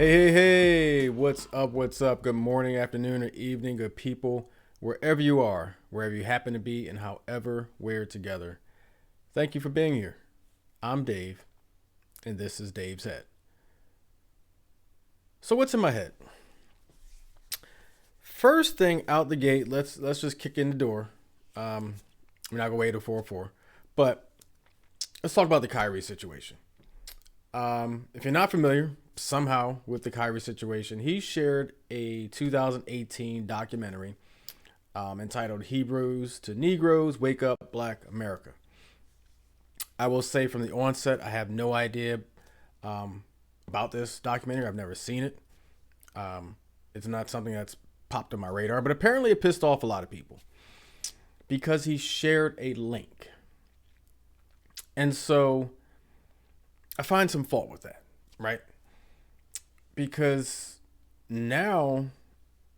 Hey, what's up? What's up? Good morning, afternoon, or evening, good people, wherever you are, wherever you happen to be, and however we're together. Thank you for being here. I'm Dave, and this is Dave's Head. So, what's in my head? First thing out the gate, let's just kick in the door. We're not gonna wait till 4-4, but let's talk about the Kyrie situation. If you're not familiar somehow with the Kyrie situation, he shared a 2018 documentary entitled Hebrews to Negroes, Wake Up Black America. I will say from the onset, I have no idea about this documentary. I've never seen it. It's not something that's popped on my radar, but apparently it pissed off a lot of people because he shared a link. And so I find some fault with that, right? Because now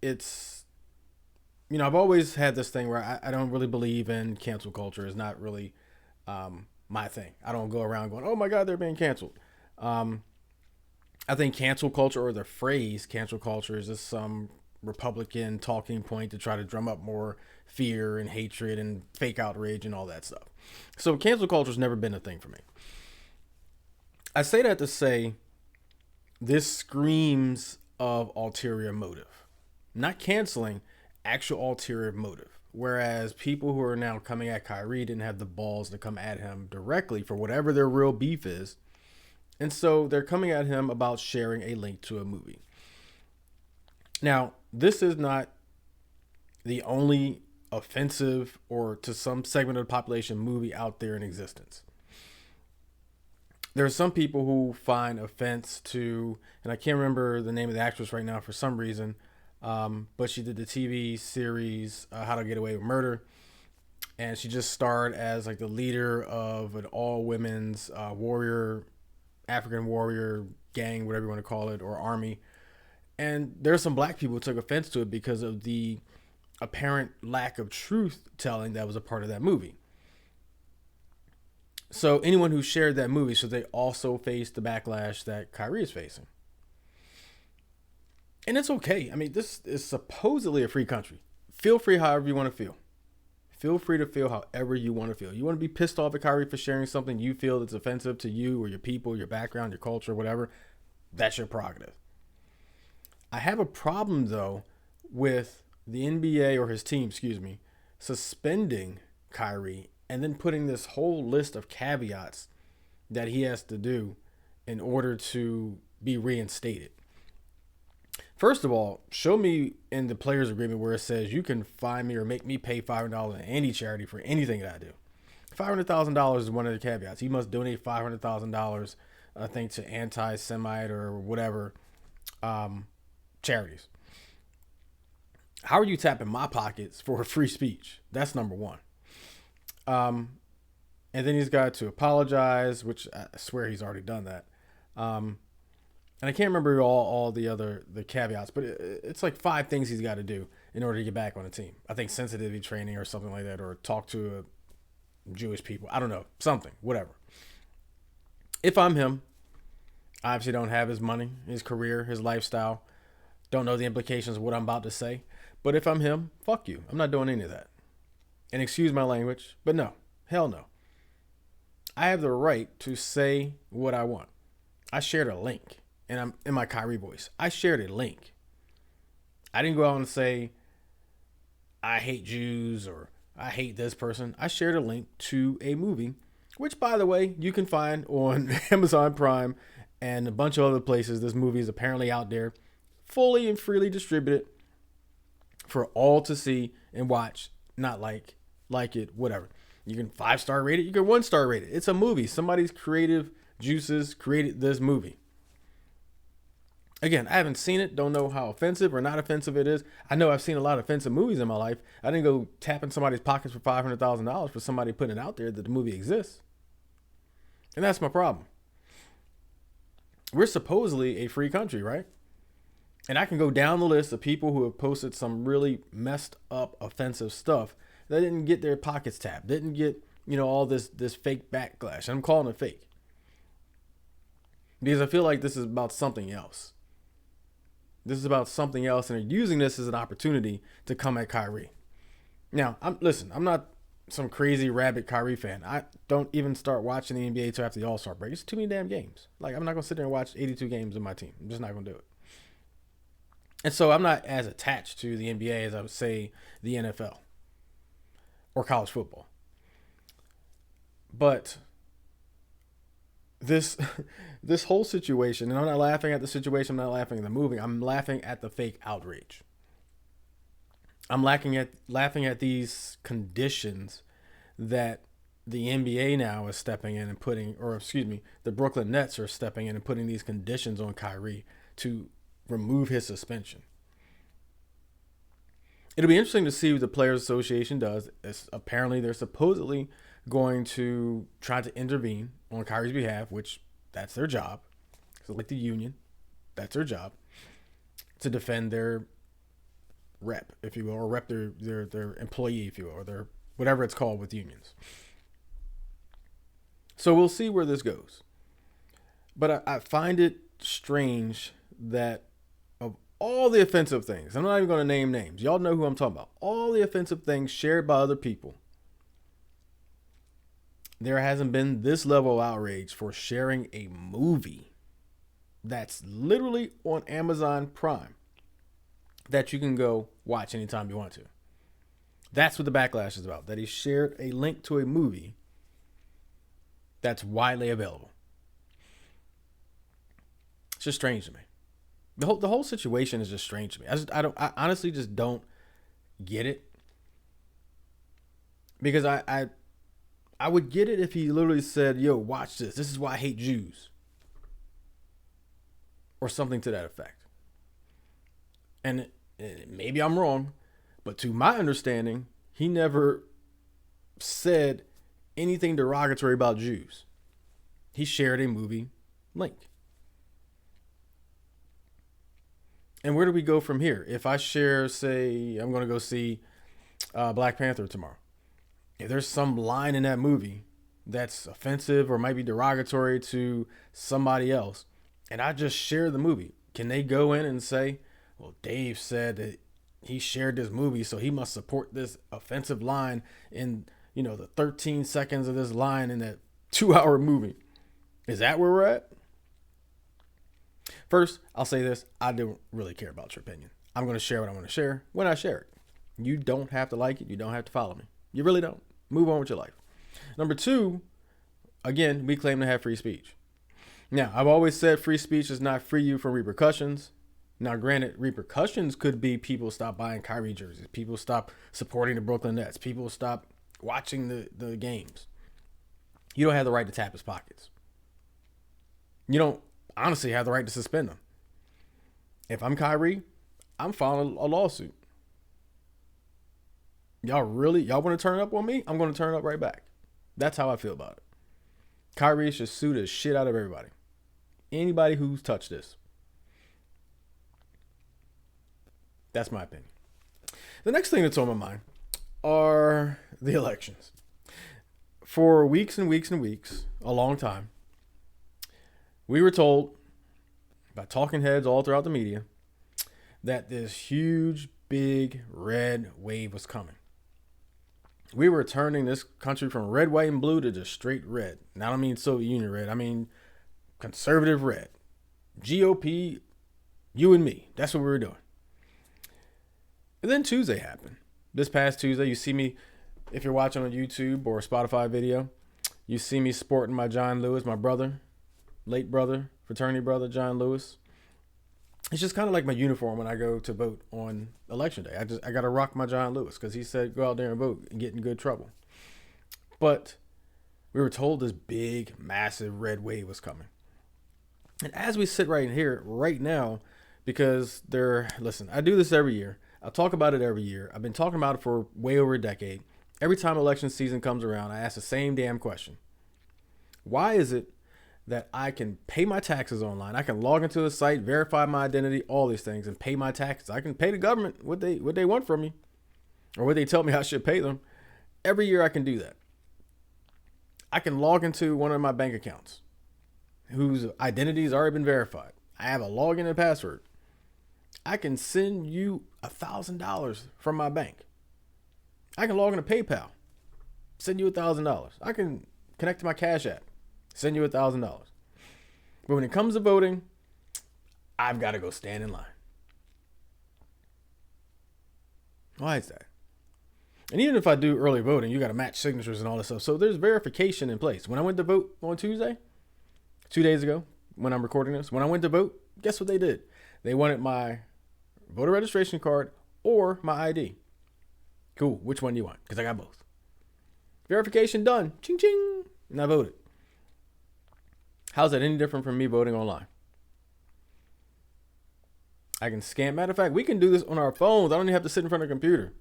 it's, I've always had this thing where I don't really believe in cancel culture. It's not really my thing. I don't go around going, oh my God, they're being canceled. I think cancel culture, or the phrase cancel culture, is just some Republican talking point to try to drum up more fear and hatred and fake outrage and all that stuff. So cancel culture has never been a thing for me. I say that to say this screams of ulterior motive. Not canceling, actual ulterior motive. Whereas people who are now coming at Kyrie didn't have the balls to come at him directly for whatever their real beef is. And so they're coming at him about sharing a link to a movie. Now, this is not the only offensive, or to some segment of the population, movie out there in existence. There are some people who find offense to, and I can't remember the name of the actress right now for some reason, but she did the TV series How to Get Away with Murder, and she just starred as like the leader of an all-women's African warrior gang, whatever you want to call it, or army. And there's some black people who took offense to it because of the apparent lack of truth telling that was a part of that movie. So anyone who shared that movie, so they also face the backlash that Kyrie is facing. And it's okay. I mean, this is supposedly a free country. Feel free however you want to feel. Feel free to feel however you want to feel. You want to be pissed off at Kyrie for sharing something you feel that's offensive to you or your people, your background, your culture, whatever. That's your prerogative. I have a problem, though, with the NBA, or his team, suspending Kyrie and then putting this whole list of caveats that he has to do in order to be reinstated. First of all, show me in the players agreement where it says you can fine me or make me pay $500 to any charity for anything that I do. $500,000 is one of the caveats. He must donate $500,000, I think, to anti-Semite or whatever charities. How are you tapping my pockets for free speech? That's number one. And then he's got to apologize, which I swear he's already done that. And I can't remember all the caveats, but it's like 5 things he's got to do in order to get back on the team. I think sensitivity training or something like that, or talk to Jewish people. I don't know, something, whatever. If I'm him, I obviously don't have his money, his career, his lifestyle. Don't know the implications of what I'm about to say. But if I'm him, fuck you. I'm not doing any of that. And excuse my language, but no, hell no. I have the right to say what I want. I shared a link, and I'm in my Kyrie voice. I shared a link. I didn't go out and say, I hate Jews or I hate this person. I shared a link to a movie, which, by the way, you can find on Amazon Prime and a bunch of other places. This movie is apparently out there, fully and freely distributed for all to see and watch. Not like it, whatever. You can 5-star rate it. You can 1-star rate it. It's a movie. Somebody's creative juices created this movie. Again, I haven't seen it. Don't know how offensive or not offensive it is. I know I've seen a lot of offensive movies in my life. I didn't go tapping somebody's pockets for $500,000 for somebody putting it out there that the movie exists. And that's my problem. We're supposedly a free country, right? And I can go down the list of people who have posted some really messed up, offensive stuff that didn't get their pockets tapped, didn't get, all this fake backlash. I'm calling it fake because I feel like this is about something else. This is about something else, and they're using this as an opportunity to come at Kyrie. Now, I'm not some crazy rabid Kyrie fan. I don't even start watching the NBA until after the All-Star break. It's too many damn games. Like, I'm not gonna sit there and watch 82 games of my team. I'm just not gonna do it. And so I'm not as attached to the NBA as I would say the NFL or college football. But this this whole situation, and I'm not laughing at the situation, I'm not laughing at the movie, I'm laughing at the fake outrage. I'm laughing at these conditions that the NBA now is stepping in and putting, or excuse me, the Brooklyn Nets are stepping in and putting these conditions on Kyrie to remove his suspension. It'll be interesting to see what the Players Association does. Apparently, they're supposedly going to try to intervene on Kyrie's behalf, which that's their job. So like the union, that's their job, to defend their rep, if you will, or rep their employee, if you will, or their whatever it's called with unions. So we'll see where this goes. But I find it strange that of all the offensive things, I'm not even going to name names. Y'all know who I'm talking about. All the offensive things shared by other people, there hasn't been this level of outrage for sharing a movie that's literally on Amazon Prime that you can go watch anytime you want to. That's what the backlash is about, that he shared a link to a movie that's widely available. It's just strange to me. The whole situation is just strange to me. I honestly just don't get it. Because I would get it if he literally said, yo, watch this. This is why I hate Jews. Or something to that effect. And maybe I'm wrong, but to my understanding, he never said anything derogatory about Jews. He shared a movie link. And where do we go from here? If I share, say, I'm going to go see Black Panther tomorrow. If there's some line in that movie that's offensive or might be derogatory to somebody else, and I just share the movie, can they go in and say, well, Dave said that he shared this movie, so he must support this offensive line in, the 13 seconds of this line in that 2-hour movie? Is that where we're at? First, I'll say this. I don't really care about your opinion. I'm going to share what I want to share when I share it. You don't have to like it. You don't have to follow me. You really don't. Move on with your life. Number two, again, we claim to have free speech. Now, I've always said free speech does not free you from repercussions. Now, granted, repercussions could be people stop buying Kyrie jerseys. People stop supporting the Brooklyn Nets. People stop watching the games. You don't have the right to tap his pockets. You don't honestly have the right to suspend him. If I'm Kyrie, I'm filing a lawsuit. Y'all want to turn up on me? I'm going to turn up right back. That's how I feel about it. Kyrie should sue the shit out of everybody. Anybody who's touched this. That's my opinion. The next thing that's on my mind are the elections. For weeks and weeks and weeks, a long time, we were told by talking heads all throughout the media that this huge, big red wave was coming. We were turning this country from red, white, and blue to just straight red. Now, I don't mean Soviet Union red. I mean conservative red. GOP, you and me. That's what we were doing. And then Tuesday happened. This past Tuesday, you see me, if you're watching on YouTube or a Spotify video, you see me sporting my John Lewis, my brother, late brother, fraternity brother, John Lewis. It's just kind of like my uniform when I go to vote on election day. I got to rock my John Lewis because he said go out there and vote and get in good trouble. But we were told this big, massive red wave was coming. And as we sit right here, right now, because listen, I do this every year. I talk about it every year. I've been talking about it for way over a decade. Every time election season comes around, I ask the same damn question. Why is it that I can pay my taxes online? I can log into the site, verify my identity, all these things, and pay my taxes. I can pay the government what they want from me or what they tell me I should pay them. Every year I can do that. I can log into one of my bank accounts whose identity has already been verified. I have a login and password. I can send you $1,000 from my bank. I can log into PayPal, send you $1,000. I can connect to my Cash App, send you $1,000. But when it comes to voting, I've got to go stand in line. Why is that? And even if I do early voting, you got to match signatures and all this stuff. So there's verification in place. When I went to vote on Tuesday, 2 days ago, when I'm recording this, when I went to vote, guess what they did? They wanted my voter registration card or my ID. Cool. Which one do you want? Because I got both. Verification done. Ching ching. And I voted. How's that any different from me voting online? I can scan. Matter of fact, we can do this on our phones. I don't even have to sit in front of a computer.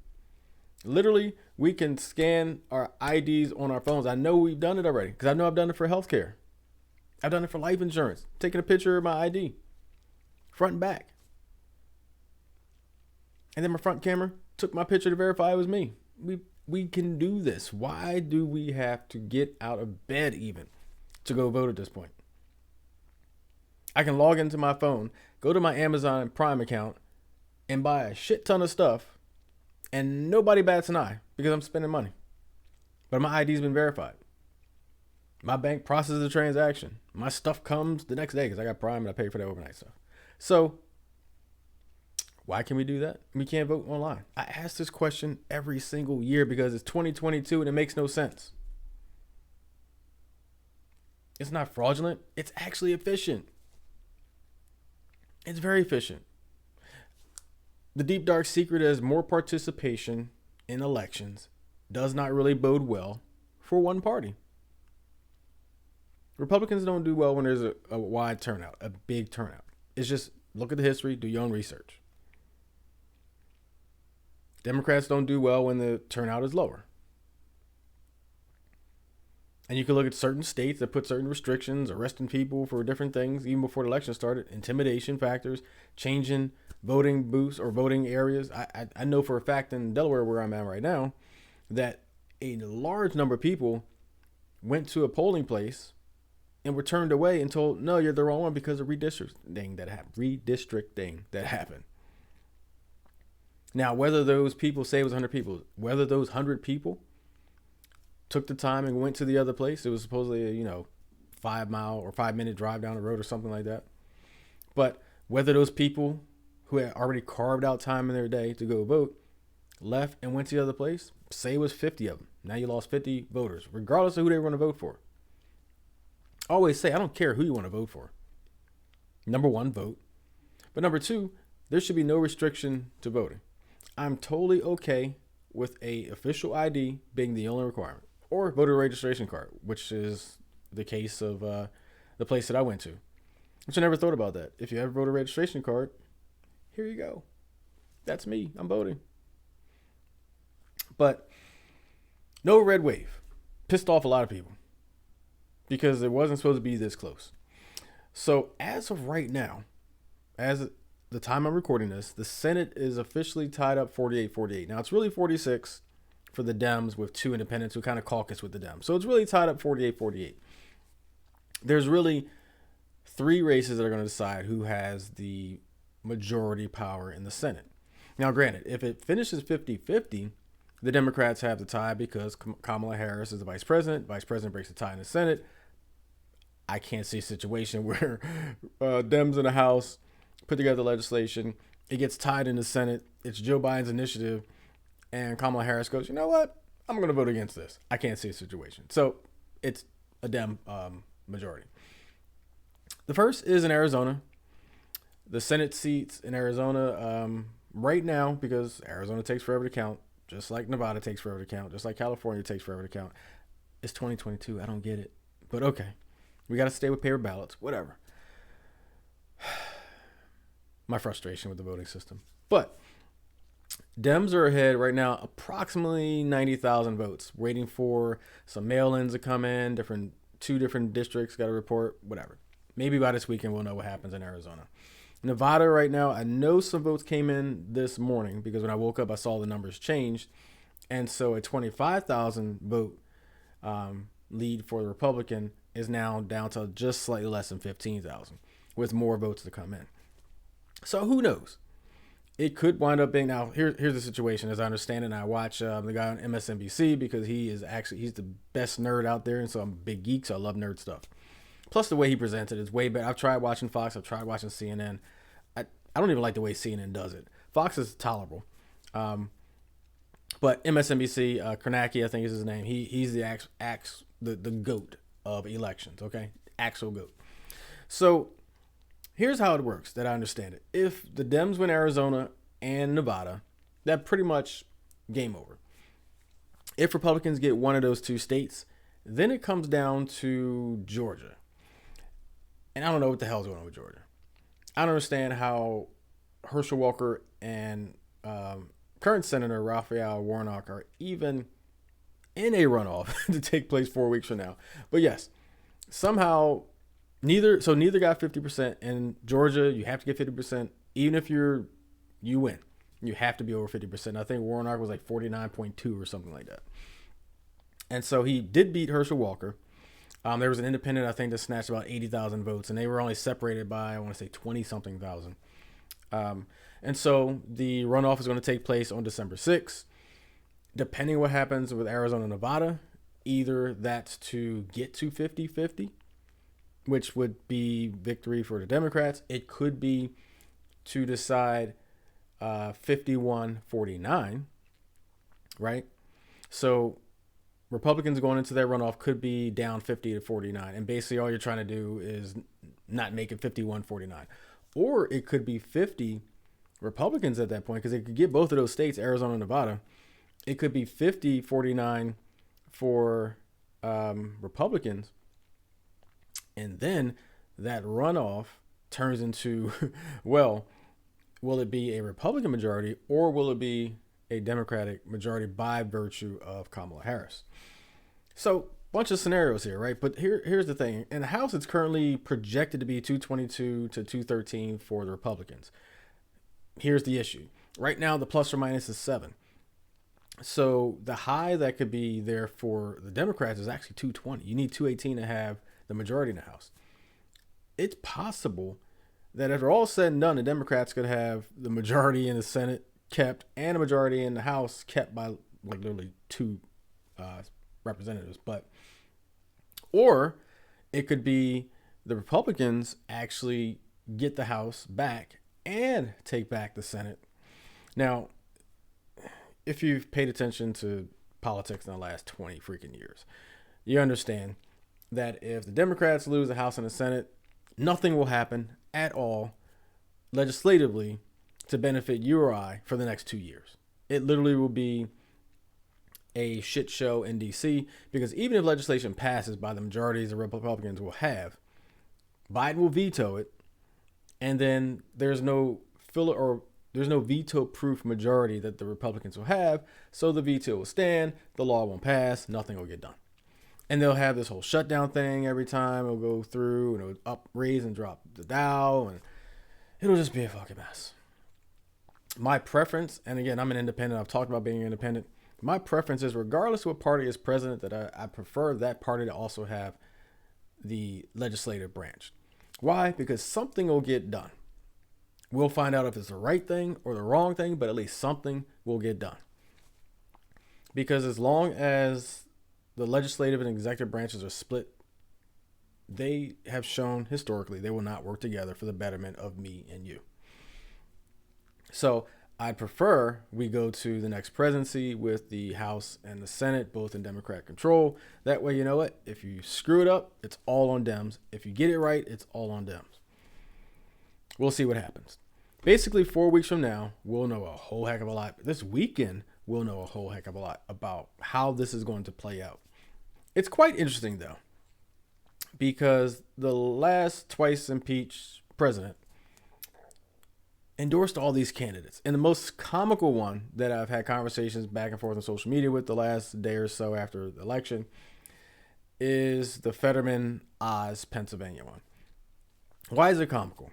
Literally, we can scan our IDs on our phones. I know we've done it already because I know I've done it for healthcare. I've done it for life insurance. Taking a picture of my ID, front and back. And then my front camera took my picture to verify it was me. We can do this. Why do we have to get out of bed even to go vote at this point? I can log into my phone, go to my Amazon Prime account, and buy a shit ton of stuff, and nobody bats an eye because I'm spending money. But my ID's been verified. My bank processes the transaction. My stuff comes the next day because I got Prime and I pay for that overnight stuff. So why can we do that? We can't vote online. I ask this question every single year because it's 2022 and it makes no sense. It's not fraudulent. It's actually efficient. It's very efficient. The deep dark secret is more participation in elections does not really bode well for one party. Republicans don't do well when there's a wide turnout, a big turnout. It's just look at the history, do your own research. Democrats don't do well when the turnout is lower. And you can look at certain states that put certain restrictions, arresting people for different things, even before the election started, intimidation factors, changing voting booths or voting areas. I know for a fact in Delaware, where I'm at right now, that a large number of people went to a polling place and were turned away and told, no, you're the wrong one because of redistricting that happened. Now, whether those people say it was 100 people, whether those 100 people took the time and went to the other place, it was supposedly a 5 mile or 5 minute drive down the road or something like that. But whether those people who had already carved out time in their day to go vote left and went to the other place, say it was 50 of them. Now you lost 50 voters, regardless of who they were going to vote for. I always say, I don't care who you want to vote for. Number one, vote. But number two, there should be no restriction to voting. I'm totally okay with a official ID being the only requirement, or voter registration card, which is the case of the place that I went to. Which I never thought about that. If you have a voter registration card, here you go. That's me. I'm voting. But no red wave. Pissed off a lot of people because it wasn't supposed to be this close. So as of right now, as the time I'm recording this, the Senate is officially tied up 48-48. Now it's really 46 for the Dems with 2 independents who kind of caucus with the Dems. So it's really tied up 48-48. There's really 3 races that are going to decide who has the majority power in the Senate. Now, granted, if it finishes 50-50, the Democrats have the tie because Kamala Harris is the vice president. Vice president breaks the tie in the Senate. I can't see a situation where Dems in the House put together legislation. It gets tied in the Senate. It's Joe Biden's initiative. And Kamala Harris goes, you know what? I'm going to vote against this. I can't see a situation. So it's a Dem majority. The first is in Arizona. The Senate seats in Arizona right now, because Arizona takes forever to count, just like Nevada takes forever to count, just like California takes forever to count. It's 2022. I don't get it. But okay. We got to stay with paper ballots. Whatever. My frustration with the voting system. But Dems are ahead right now, approximately 90,000 votes, waiting for some mail-ins to come in. Two different districts got to report, whatever. Maybe by this weekend we'll know what happens in Arizona. Nevada right now, I know some votes came in this morning because when I woke up, I saw the numbers changed. And so a 25,000 vote lead for the Republican is now down to just slightly less than 15,000 with more votes to come in. So who knows? it could wind up being now. Here's the situation, as I understand it. And I watch the guy on MSNBC because he's the best nerd out there, and so I'm a big geek, so I love nerd stuff. Plus, the way he presents it is way better. I've tried watching Fox. I've tried watching CNN. I don't even like the way CNN does it. Fox is tolerable, but MSNBC, Kornacki, I think is his name. He's the goat of elections. Okay, actual goat. So here's how it works that I understand it. If the Dems win Arizona and Nevada, that pretty much game over. If Republicans get one of those two states, then it comes down to Georgia. And I don't know what the hell's going on with Georgia. I don't understand how Herschel Walker and current Senator Raphael Warnock are even in a runoff to take place 4 weeks from now. But yes, somehow neither got 50%. In Georgia, you have to get 50%. Even if you win, you have to be over 50%. I think Warnock was like 49.2 or something like that. And so he did beat Herschel Walker. There was an independent, I think, that snatched about 80,000 votes, and they were only separated by, I want to say, 20-something thousand. And so the runoff is going to take place on December 6th. Depending on what happens with Arizona and Nevada, either that's to get to 50-50, which would be victory for the Democrats. It could be to decide 51-49, right? So Republicans going into their runoff could be down 50-49. And basically all you're trying to do is not make it 51-49. Or it could be 50 Republicans at that point, because they could get both of those states, Arizona and Nevada. It could be 50-49 for Republicans. And then that runoff turns into, well, will it be a Republican majority or will it be a Democratic majority by virtue of Kamala Harris? So, bunch of scenarios here, right? But here's the thing. In the House, it's currently projected to be 222 to 213 for the Republicans. Here's the issue. Right now, the plus or minus is 7. So the high that could be there for the Democrats is actually 220. You need 218 to have the majority in the House. It's possible that after all said and done, the Democrats could have the majority in the Senate kept and a majority in the House kept by like literally 2 representatives. Or it could be the Republicans actually get the House back and take back the Senate. Now, if you've paid attention to politics in the last 20 freaking years, you understand that if the Democrats lose the House and the Senate, nothing will happen at all legislatively to benefit you or I for the next 2 years. It literally will be a shit show in DC, because even if legislation passes by the majorities the Republicans will have, Biden will veto it, and then there's no veto-proof majority that the Republicans will have, so the veto will stand, the law won't pass, nothing will get done. And they'll have this whole shutdown thing every time it'll go through, and it'll raise and drop the Dow, and it'll just be a fucking mess. My preference, and again, I'm an independent, I've talked about being independent, my preference is, regardless of what party is president, that I prefer that party to also have the legislative branch. Why? Because something will get done. We'll find out if it's the right thing or the wrong thing, but at least something will get done. Because as long as the legislative and executive branches are split, they have shown historically they will not work together for the betterment of me and you. So I prefer we go to the next presidency with the House and the Senate both in Democrat control. That way, you know what? If you screw it up, it's all on Dems. If you get it right, it's all on Dems. We'll see what happens. Basically, 4 weeks from now, we'll know a whole heck of a lot. This weekend, we'll know a whole heck of a lot about how this is going to play out. It's quite interesting, though, because the last twice impeached president endorsed all these candidates. And the most comical one that I've had conversations back and forth on social media with the last day or so after the election is the Fetterman Oz, Pennsylvania one. Why is it comical?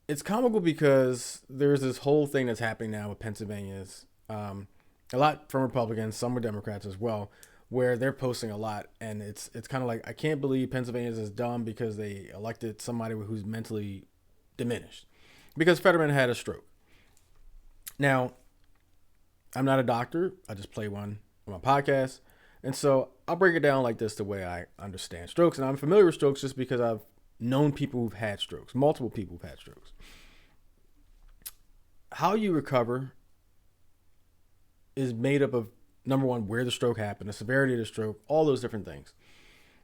It's comical because there's this whole thing that's happening now with Pennsylvania's, a lot from Republicans, some were Democrats as well, where they're posting a lot. And it's kind of like, I can't believe Pennsylvania's is dumb because they elected somebody who's mentally diminished. Because Fetterman had a stroke. Now, I'm not a doctor. I just play one on my podcast. And so I'll break it down like this the way I understand strokes. And I'm familiar with strokes just because I've known people who've had strokes, multiple people who've had strokes. How you recover is made up of, number one, where the stroke happened, the severity of the stroke, all those different things.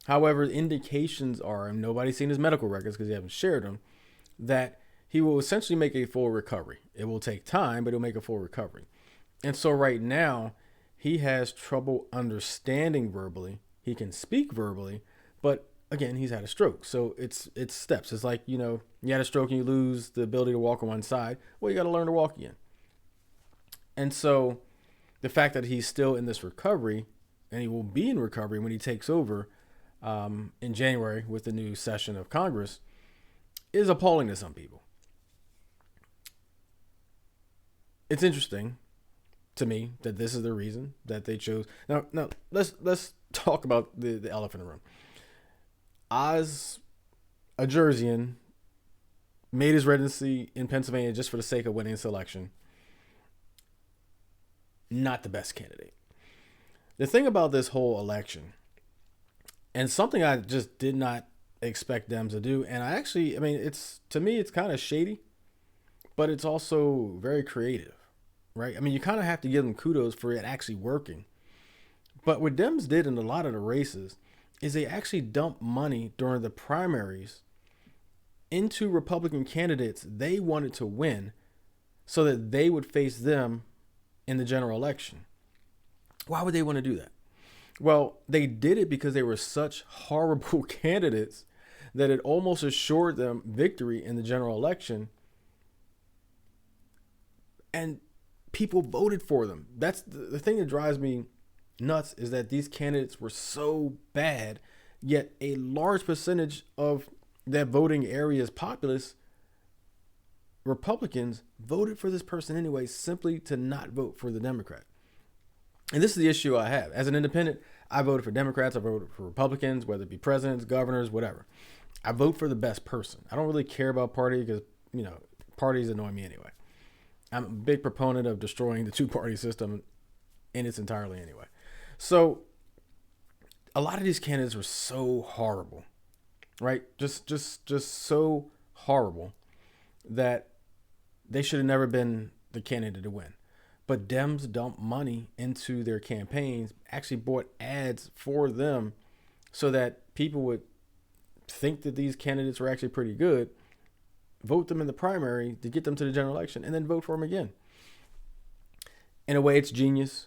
However, the indications are, and nobody's seen his medical records because he hasn't shared them, that he will essentially make a full recovery. It will take time, but he'll make a full recovery. And so right now, he has trouble understanding verbally. He can speak verbally, but again, he's had a stroke. So it's steps. It's like, you had a stroke and you lose the ability to walk on one side. Well, you got to learn to walk again. And so the fact that he's still in this recovery, and he will be in recovery when he takes over in January with the new session of Congress, is appalling to some people. It's interesting to me that this is the reason that they chose. Now let's talk about the elephant in the room. Oz, a Jerseyan, made his residency in Pennsylvania just for the sake of winning this election. Not the best candidate. The thing about this whole election, and something I just did not expect them to do, and to me, it's kind of shady, but it's also very creative, right? I mean, you kind of have to give them kudos for it actually working. But what Dems did in a lot of the races is they actually dumped money during the primaries into Republican candidates they wanted to win so that they would face them in the general election. Why would they want to do that? Well, they did it because they were such horrible candidates that it almost assured them victory in the general election. And people voted for them. That's the thing that drives me nuts, is that these candidates were so bad, yet a large percentage of that voting area's populace, Republicans, voted for this person anyway, simply to not vote for the Democrat. And this is the issue I have. As an independent, I voted for Democrats, I voted for Republicans, whether it be presidents, governors, whatever. I vote for the best person. I don't really care about party because, parties annoy me anyway. I'm a big proponent of destroying the two-party system in its entirety anyway. So a lot of these candidates were so horrible, right? Just so horrible that they should have never been the candidate to win. But Dems dumped money into their campaigns, actually bought ads for them so that people would think that these candidates were actually pretty good, vote them in the primary to get them to the general election, and then vote for them again. In a way, it's genius.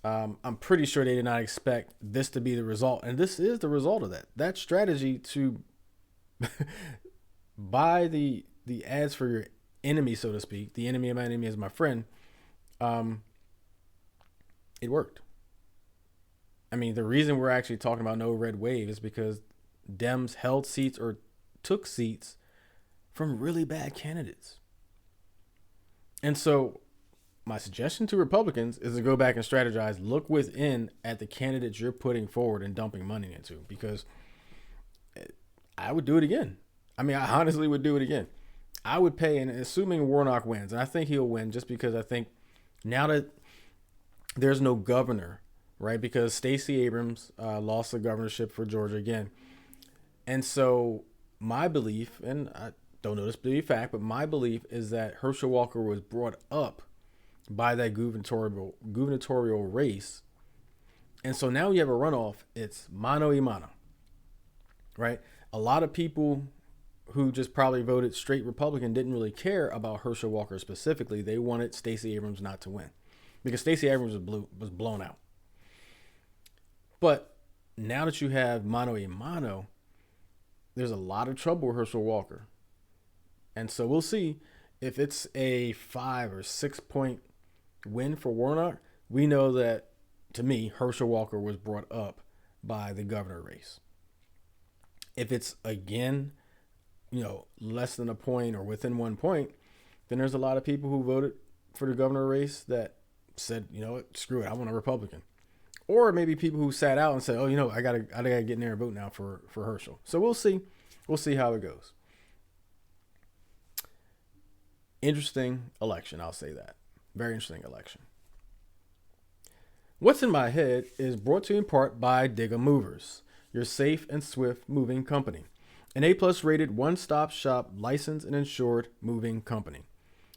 I'm pretty sure they did not expect this to be the result. And this is the result of that. That strategy to buy the ads for your enemy, so to speak, the enemy of my enemy is my friend, it worked. I mean, the reason we're actually talking about no red wave is because Dems held seats or took seats from really bad candidates. And so my suggestion to Republicans is to go back and strategize, look within at the candidates you're putting forward and dumping money into, because I would do it again. I mean, I honestly would do it again. I would pay, and assuming Warnock wins, and I think he'll win just because I think now that there's no governor, right? Because Stacey Abrams lost the governorship for Georgia again. And so my belief, and I don't know this to be a fact, but my belief is that Herschel Walker was brought up by that gubernatorial race. And so now you have a runoff, it's mano a mano, right? A lot of people who just probably voted straight Republican didn't really care about Herschel Walker specifically. They wanted Stacey Abrams not to win because Stacey Abrams was blown out. But now that you have mano a mano, there's a lot of trouble with Herschel Walker. And so we'll see if it's a 5 or 6 point win for Warnock. We know that, to me, Herschel Walker was brought up by the governor race. If it's, again, less than a point or within 1 point, then there's a lot of people who voted for the governor race that said, screw it, I want a Republican. Or maybe people who sat out and said, I gotta get in there and vote now for Herschel. So we'll see. We'll see how it goes. Interesting election, I'll say that. Very interesting election. What's in My Head is brought to you in part by Digga Movers, your safe and swift moving company. An A-plus rated one-stop shop licensed and insured moving company,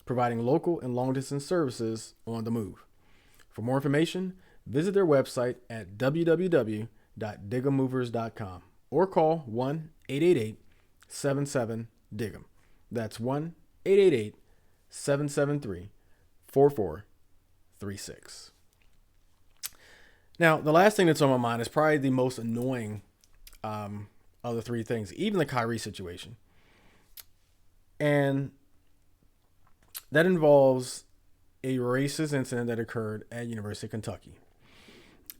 providing local and long-distance services on the move. For more information, visit their website at www.diggamovers.com or call 1-888-77-DIGGAM. That's 1-888-773-4436. Now, the last thing that's on my mind is probably the most annoying of the three things, even the Kyrie situation. And that involves a racist incident that occurred at University of Kentucky.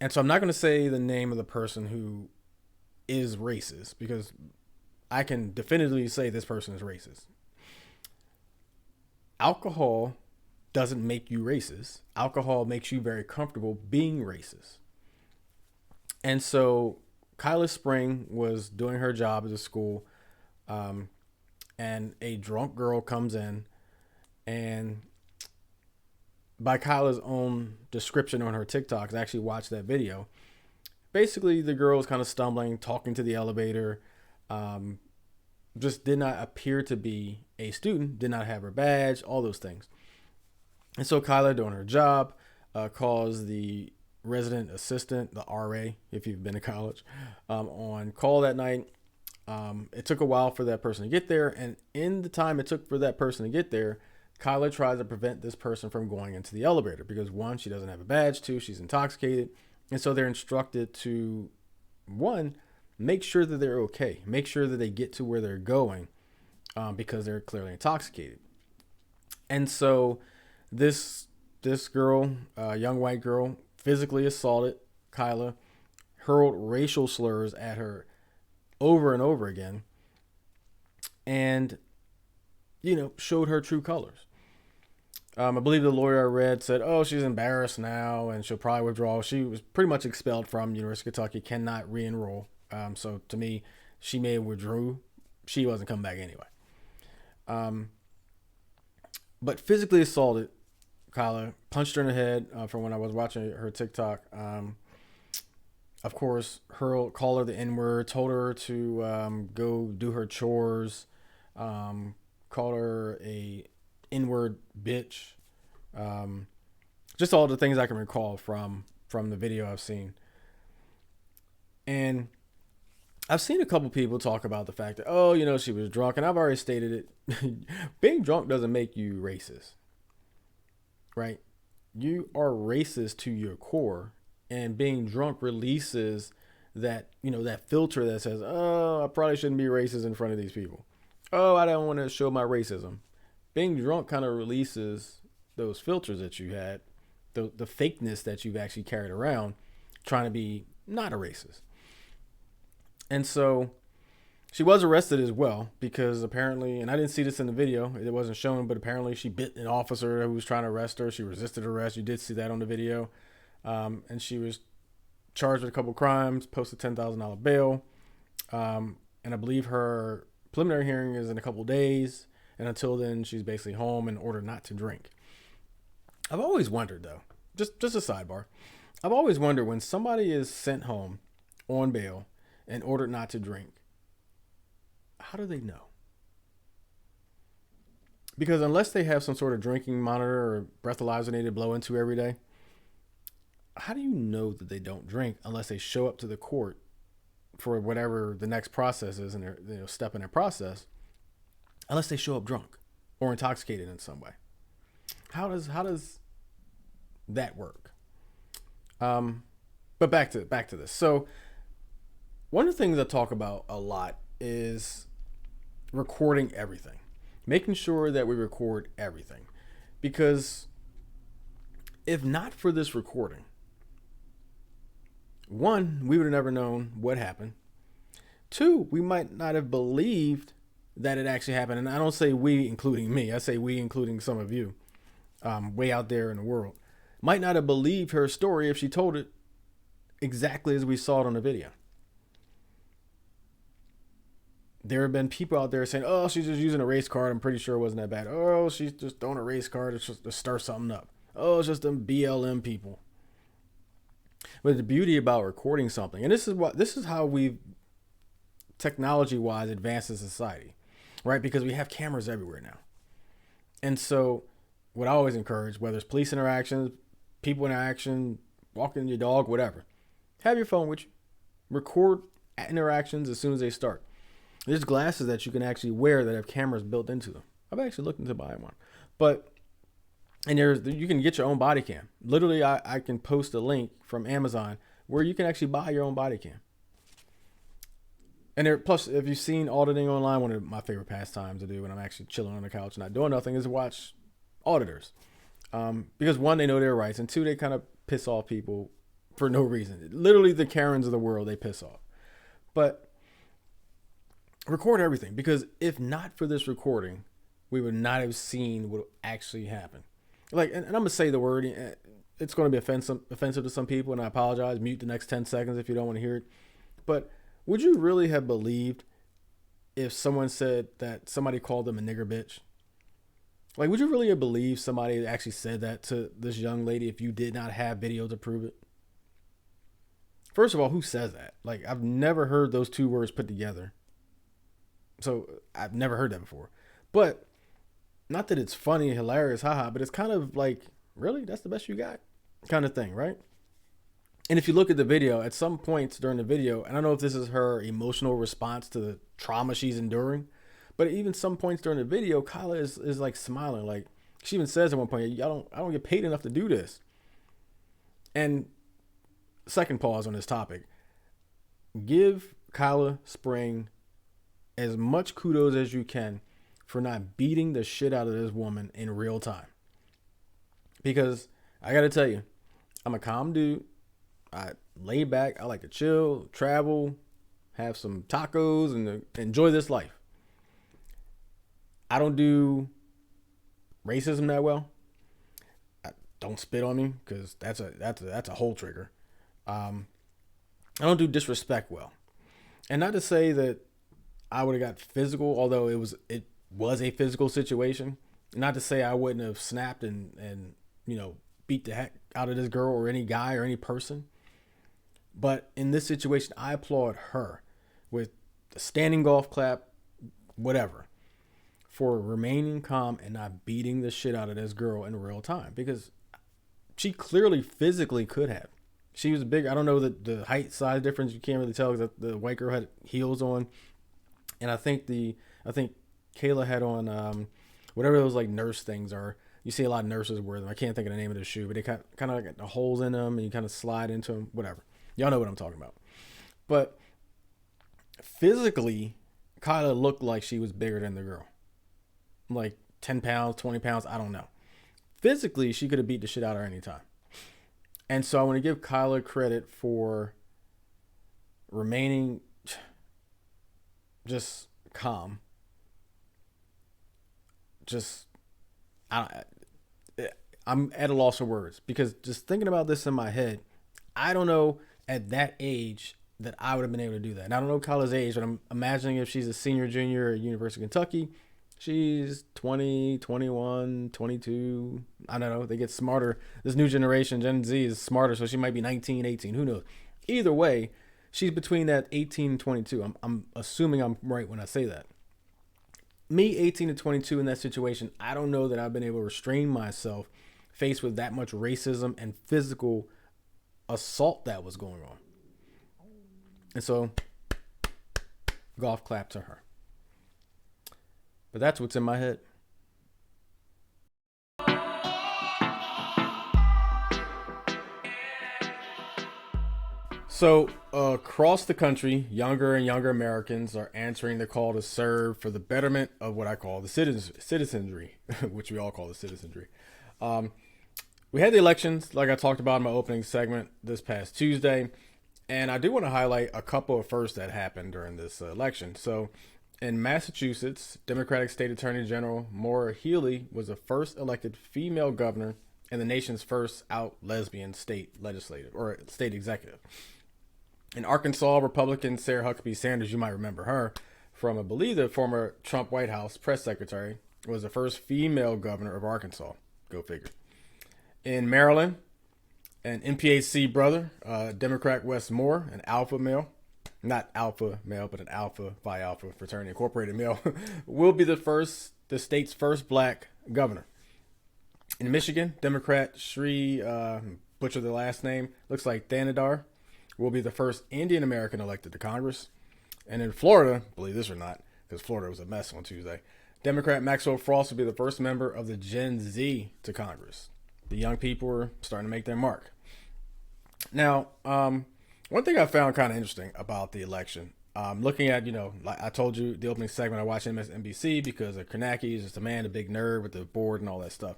And so I'm not going to say the name of the person who is racist because I can definitively say this person is racist. Alcohol doesn't make you racist. Alcohol makes you very comfortable being racist. And so Kyla Spring was doing her job at the school, and a drunk girl comes in, and by Kyla's own description on her TikToks, I actually watched that video. Basically, the girl was kind of stumbling, talking to the elevator, just did not appear to be a student, did not have her badge, all those things. And so Kyla, doing her job, calls the resident assistant, the RA, if you've been to college, on call that night. It took a while for that person to get there. And in the time it took for that person to get there, Kyla tries to prevent this person from going into the elevator because, one, she doesn't have a badge, two, she's intoxicated. And so they're instructed to, one, make sure that they're okay. Make sure that they get to where they're going because they're clearly intoxicated. And so this girl, young white girl, physically assaulted Kyla, hurled racial slurs at her over and over again, and, showed her true colors. I believe the lawyer I read said, she's embarrassed now and she'll probably withdraw. She was pretty much expelled from University of Kentucky, cannot re-enroll. So to me, she may have withdrew. She wasn't coming back anyway. But physically assaulted Kyla, punched her in the head from when I was watching her TikTok. Of course, called her the N-word, told her to go do her chores, called her a N-word bitch. Just all the things I can recall from the video I've seen. And I've seen a couple people talk about the fact that, she was drunk. And I've already stated it. Being drunk doesn't make you racist. Right? You are racist to your core. And being drunk releases that, that filter that says, I probably shouldn't be racist in front of these people. I don't want to show my racism. Being drunk kind of releases those filters that you had, the fakeness that you've actually carried around, trying to be not a racist. And so she was arrested as well because apparently, and I didn't see this in the video, it wasn't shown, but apparently she bit an officer who was trying to arrest her. She resisted arrest. You did see that on the video. And she was charged with a couple crimes, posted $10,000 bail. And I believe her preliminary hearing is in a couple days. And until then, she's basically home and ordered not to drink. I've always wondered, though, just a sidebar. I've always wondered when somebody is sent home on bail and ordered not to drink, how do they know? Because unless they have some sort of drinking monitor or breathalyzer they need to blow into every day, how do you know that they don't drink unless they show up to the court for whatever the next process is and they're step in their process, unless they show up drunk or intoxicated in some way? How does that work? But back to this. So one of the things I talk about a lot is recording everything, making sure that we record everything, because if not for this recording, one, we would have never known what happened. Two, we might not have believed that it actually happened. And I don't say we, including me. I say we, including some of you, way out there in the world. Might not have believed her story if she told it exactly as we saw it on the video. There have been people out there saying, she's just using a race card. I'm pretty sure it wasn't that bad. She's just throwing a race card to stir something up. Oh, it's just them BLM people. But the beauty about recording something, and this is how we've technology wise advanced as society, right? Because we have cameras everywhere now. And so what I always encourage, whether it's police interactions, people interaction, walking your dog, whatever, have your phone with you. Record interactions as soon as they start. There's glasses that you can actually wear that have cameras built into them. I've actually looked into buying one. But and you can get your own body cam. Literally, I can post a link from Amazon where you can actually buy your own body cam. And plus, if you've seen auditing online, one of my favorite pastimes to do when I'm actually chilling on the couch and not doing nothing is watch auditors. Because one, they know their rights, and two, they kind of piss off people for no reason. Literally, the Karens of the world, they piss off. But record everything, because if not for this recording, we would not have seen what actually happened. Like, and I'm gonna say the word. It's going to be offensive to some people, and I apologize. Mute the next 10 seconds if you don't want to hear it. But would you really have believed if someone said that somebody called them a nigger bitch? Like, would you really have believed somebody actually said that to this young lady if you did not have video to prove it? First of all, who says that? Like, I've never heard those two words put together. So I've never heard that before. But not that it's funny, hilarious, haha, but it's kind of like, really? That's the best you got? Kind of thing, right? And if you look at the video, at some points during the video, and I don't know if this is her emotional response to the trauma she's enduring, but even some points during the video, Kyla is like smiling. Like, she even says at one point, I don't get paid enough to do this. And second pause on this topic. Give Kyla Spring as much kudos as you can for not beating the shit out of this woman in real time. Because I got to tell you, I'm a calm dude. I lay back. I like to chill, travel, have some tacos, and enjoy this life. I don't do racism that well. Don't spit on me, because that's a whole trigger. I don't do disrespect well, and not to say that I would have got physical, although it was a physical situation. Not to say I wouldn't have snapped and beat the heck out of this girl or any guy or any person. But in this situation, I applaud her with a standing golf clap, whatever, for remaining calm and not beating the shit out of this girl in real time, because she clearly physically could have. She was big. I don't know the height size difference. You can't really tell because the white girl had heels on, and I think Kayla had on whatever those like nurse things are. You see a lot of nurses wear them. I can't think of the name of the shoe, but they kind of got the holes in them, and you kind of slide into them. Whatever. Y'all know what I'm talking about. But physically, Kyla looked like she was bigger than the girl. Like 10 pounds, 20 pounds, I don't know. Physically, she could have beat the shit out of her anytime. And so I want to give Kyla credit for remaining just calm. I'm at a loss of words, because just thinking about this in my head, I don't know at that age that I would have been able to do that. And I don't know Kyla's age, but I'm imagining if she's a senior, junior at University of Kentucky, she's 20, 21, 22. I don't know. They get smarter. This new generation, Gen Z, is smarter, so she might be 19, 18. Who knows? Either way, she's between that 18 and 22. I'm assuming I'm right when I say that. Me, 18 to 22 in that situation, I don't know that I've been able to restrain myself faced with that much racism and physical assault that was going on. And so, golf clap to her. But that's what's in my head. So, across the country, younger and younger Americans are answering the call to serve for the betterment of what I call the citizenry, which we all call the citizenry. We had the elections, like I talked about in my opening segment this past Tuesday, and I do want to highlight a couple of firsts that happened during this election. So, in Massachusetts, Democratic State Attorney General Maura Healey was the first elected female governor and the nation's first out lesbian state legislative or state executive. In Arkansas, Republican Sarah Huckabee Sanders, you might remember her from, I believe, the former Trump White House press secretary, was the first female governor of Arkansas. Go figure. In Maryland, an NPHC brother, Democrat Wes Moore, an alpha male, not alpha male, but an alpha Phi Alpha fraternity incorporated male, will be the state's first black governor. In Michigan, Democrat Sri, butcher the last name, looks like Thanadar, will be the first Indian American elected to Congress. And in Florida, believe this or not, because Florida was a mess on Tuesday, Democrat Maxwell Frost will be the first member of the Gen Z to Congress. The young people are starting to make their mark. Now, one thing I found kind of interesting about the election, looking at, like I told you, the opening segment, I watched MSNBC because of Kornacki. He's just a man, a big nerd with the board and all that stuff.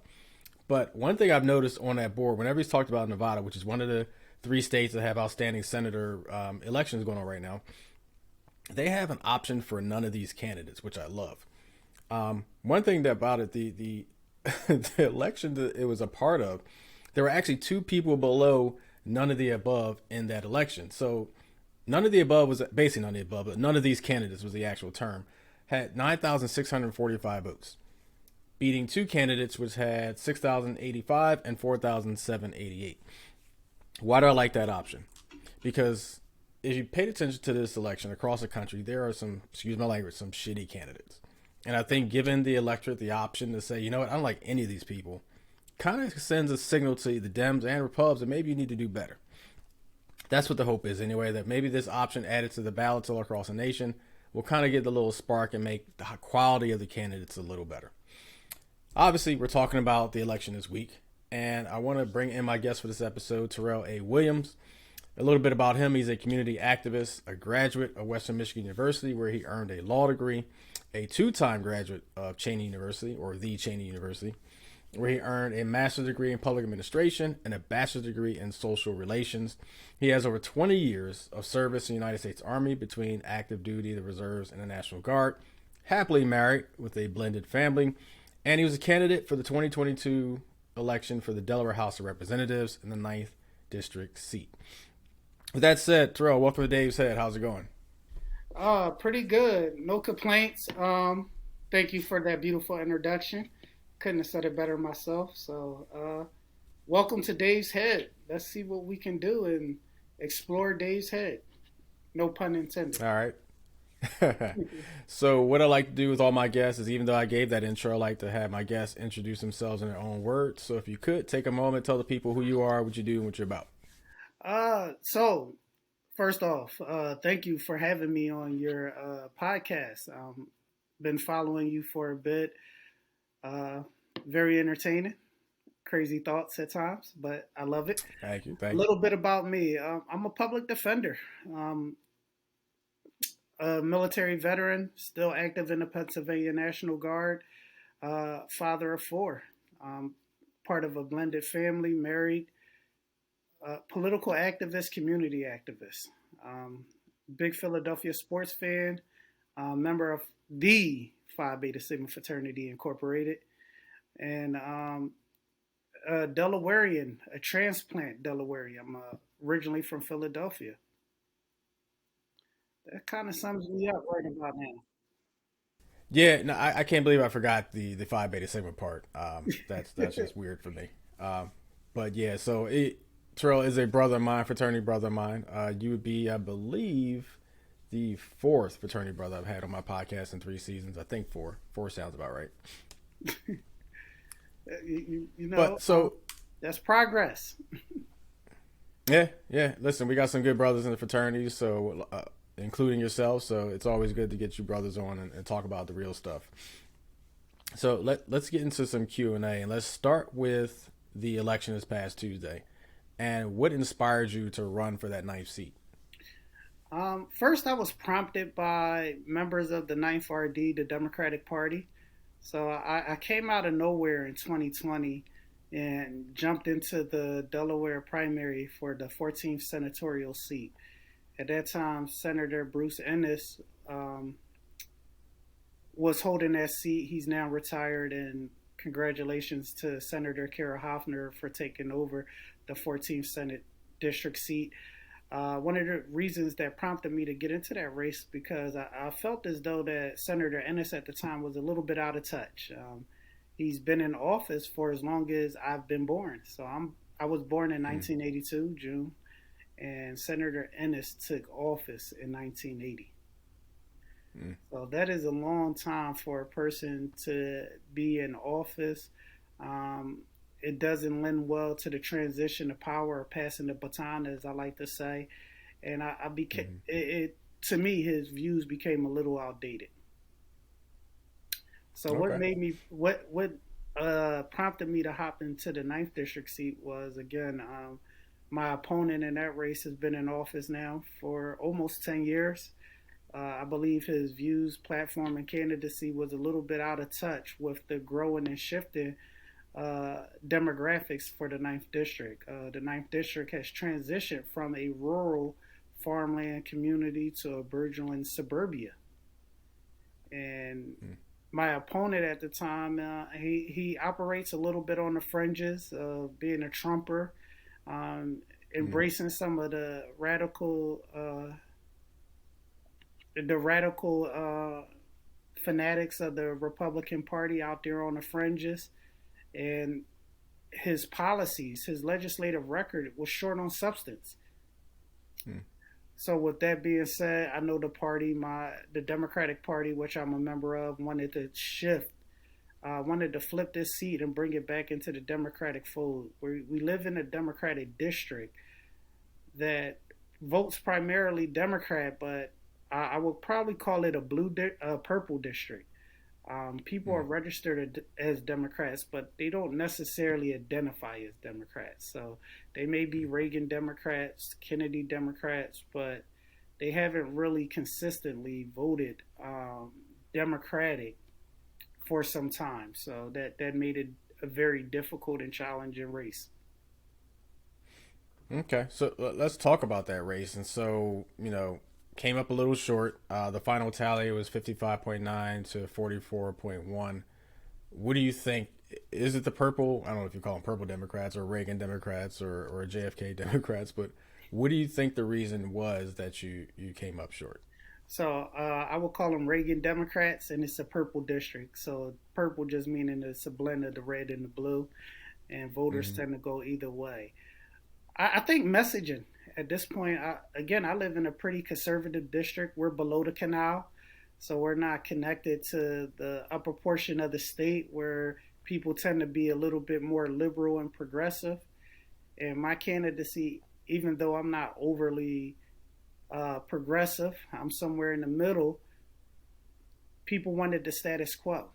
But one thing I've noticed on that board, whenever he's talked about Nevada, which is one of the 3 states that have outstanding senator elections going on right now, they have an option for none of these candidates, which I love. One thing about it, the the election that it was a part of, there were actually 2 people below none of the above in that election. So none of the above was basically none of the above, but none of these candidates was the actual term, had 9,645 votes, beating 2 candidates which had 6,085 and 4,788. Why do I like that option? Because if you paid attention to this election across the country, there are some, excuse my language, some shitty candidates. And I think giving the electorate the option to say, you know what, I don't like any of these people, kind of sends a signal to the Dems and Repubs that maybe you need to do better. That's what the hope is anyway, that maybe this option added to the ballots all across the nation will kind of get the little spark and make the quality of the candidates a little better. Obviously, we're talking about the election this week, and I want to bring in my guest for this episode, Terrell A. Williams. A little bit about him. He's a community activist, a graduate of Western Michigan University, where he earned a law degree, a 2-time graduate of Cheney University, or the Cheney University, where he earned a master's degree in public administration and a bachelor's degree in social relations. He has over 20 years of service in the United States Army between active duty, the reserves, and the National Guard, happily married with a blended family, and he was a candidate for the 2022 election for the Delaware House of Representatives in the 9th District seat. With that said, Terrell, welcome to Dave's Head. How's it going? Pretty good. No complaints. Thank you for that beautiful introduction. Couldn't have said it better myself. So, welcome to Dave's Head. Let's see what we can do and explore Dave's Head. No pun intended. All right. So what I like to do with all my guests is, even though I gave that intro, I like to have my guests introduce themselves in their own words. So if you could take a moment, tell the people who you are, what you do, and what you're about. So first off, thank you for having me on your podcast. Been following you for a bit. Very entertaining, crazy thoughts at times, but I love it. Thank you. A Thank you. little bit about me. I'm a public defender, a military veteran, still active in the Pennsylvania National Guard, father of 4, part of a blended family, married, political activist, community activist, big Philadelphia sports fan, member of the Phi Beta Sigma Fraternity Incorporated, and a Delawarean, a transplant Delawarean. I'm originally from Philadelphia. That kind of sums me up right about now. Yeah, no, I can't believe I forgot the Phi Beta Sigma part. That's just weird for me. But yeah, so Terrell is a brother of mine, fraternity brother of mine. You would be, I believe, the 4th fraternity brother I've had on my podcast in 3 seasons. I think 4. 4 sounds about right. You know, But so that's progress. yeah, yeah. Listen, we got some good brothers in the fraternity, so including yourself. So it's always good to get you brothers on and talk about the real stuff. So let's get into some Q&A, and let's start with the election this past Tuesday. And what inspired you to run for that 9th seat? First, I was prompted by members of the Ninth RD, the Democratic Party. So I came out of nowhere in 2020 and jumped into the Delaware primary for the 14th senatorial seat. At that time, Senator Bruce Ennis was holding that seat. He's now retired, and congratulations to Senator Kara Hoffner for taking over the 14th Senate district seat. One of the reasons that prompted me to get into that race, because I felt as though that Senator Ennis at the time was a little bit out of touch. he's been in office for as long as I've been born. I was born in Mm, 1982 June, and Senator Ennis took office in 1980. mm, So that is a long time for a person to be in office. Um, it doesn't lend well to the transition of power or passing the baton, as I like to say. And I became mm. it to me, his views became a little outdated. So what Okay. made me what prompted me to hop into the ninth district seat was again my opponent in that race has been in office now for almost 10 years. I believe his views, platform, and candidacy was a little bit out of touch with the growing and shifting demographics for the ninth district. The ninth district has transitioned from a rural farmland community to a burgeoning suburbia. And Mm, my opponent at the time, he operates a little bit on the fringes of being a Trumper, um, mm, embracing some of the radical fanatics of the Republican Party out there on the fringes, and his policies, his legislative record was short on substance. mm, So with that being said, I know the Democratic Party, which I'm a member of, wanted to flip this seat and bring it back into the Democratic fold. We live in a Democratic district that votes primarily Democrat, but I would probably call it a purple district. People are mm. registered as Democrats, but they don't necessarily identify as Democrats. So they may be Reagan Democrats, Kennedy Democrats, but they haven't really consistently voted Democratic for some time. So that made it a very difficult and challenging race. Okay, so let's talk about that race. And so, came up a little short. The final tally was 55.9 to 44.1. What do you think? Is it the purple? I don't know if you call them purple Democrats or Reagan Democrats or JFK Democrats, but what do you think the reason was that you came up short? So I would call them Reagan Democrats, and it's a purple district. So purple just meaning it's a blend of the red and the blue, and voters Mm-hmm. tend to go either way. I think messaging at this point, I live in a pretty conservative district. We're below the canal, so we're not connected to the upper portion of the state where people tend to be a little bit more liberal and progressive. And my candidacy, even though I'm not overly progressive, I'm somewhere in the middle. People wanted the status quo.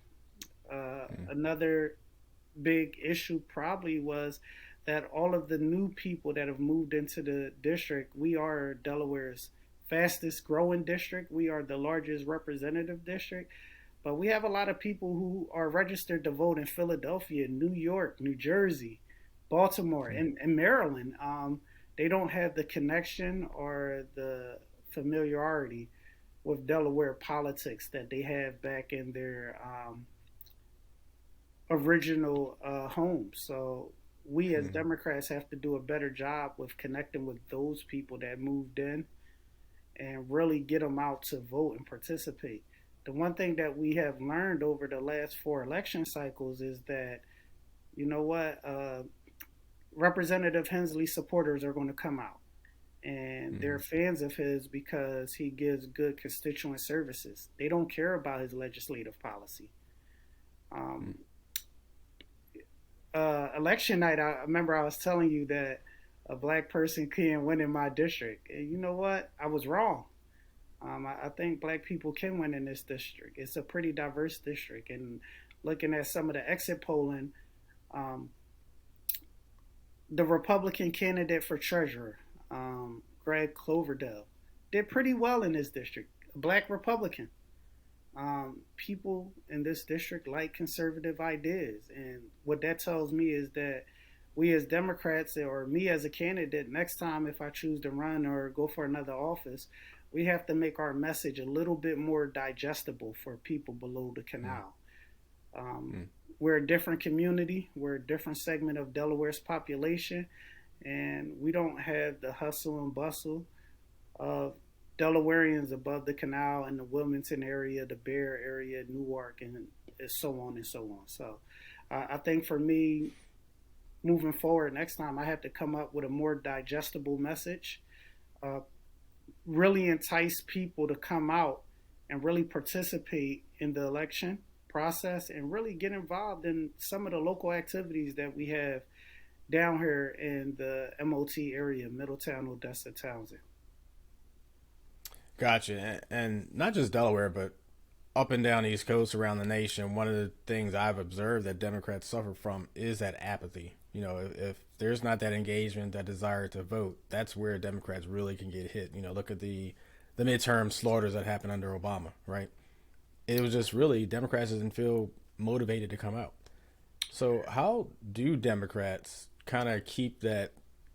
Another big issue probably was that all of the new people that have moved into the district, we are Delaware's fastest growing district. We are the largest representative district. But we have a lot of people who are registered to vote in Philadelphia, New York, New Jersey, Baltimore, and Maryland. They don't have the connection or the familiarity with Delaware politics that they have back in their original homes. So we as Mm-hmm. Democrats have to do a better job with connecting with those people that moved in and really get them out to vote and participate. The one thing that we have learned over the last four election cycles is that, you know what, Representative Hensley supporters are going to come out. And they're Mm-hmm. fans of his because he gives good constituent services. They don't care about his legislative policy. Um, Election night, I remember I was telling you that a black person can win in my district. And you know what? I was wrong. I think black people can win in this district. It's a pretty diverse district. And looking at some of the exit polling, um, the Republican candidate for treasurer, Greg Cloverdale, did pretty well in this district. A black Republican. People in this district like conservative ideas. And what that tells me is that we as Democrats, or me as a candidate, next time if I choose to run or go for another office, we have to make our message a little bit more digestible for people below the canal. Um, Mm-hmm. we're a different community, we're a different segment of Delaware's population, and we don't have the hustle and bustle of Delawareans above the canal in the Wilmington area, the Bear area, Newark, and so on and so on. So I think for me, moving forward, next time I have to come up with a more digestible message, uh, really entice people to come out and really participate in the election process and really get involved in some of the local activities that we have down here in the MOT area, Middletown, Odessa, Townsend. Gotcha. And not just Delaware, but up and down the East Coast around the nation, one of the things I've observed that Democrats suffer from is that apathy. If there's not that engagement, that desire to vote, that's where Democrats really can get hit. Look at the midterm slaughters that happened under Obama, right? It was just really Democrats didn't feel motivated to come out. So how do Democrats kind of keep that,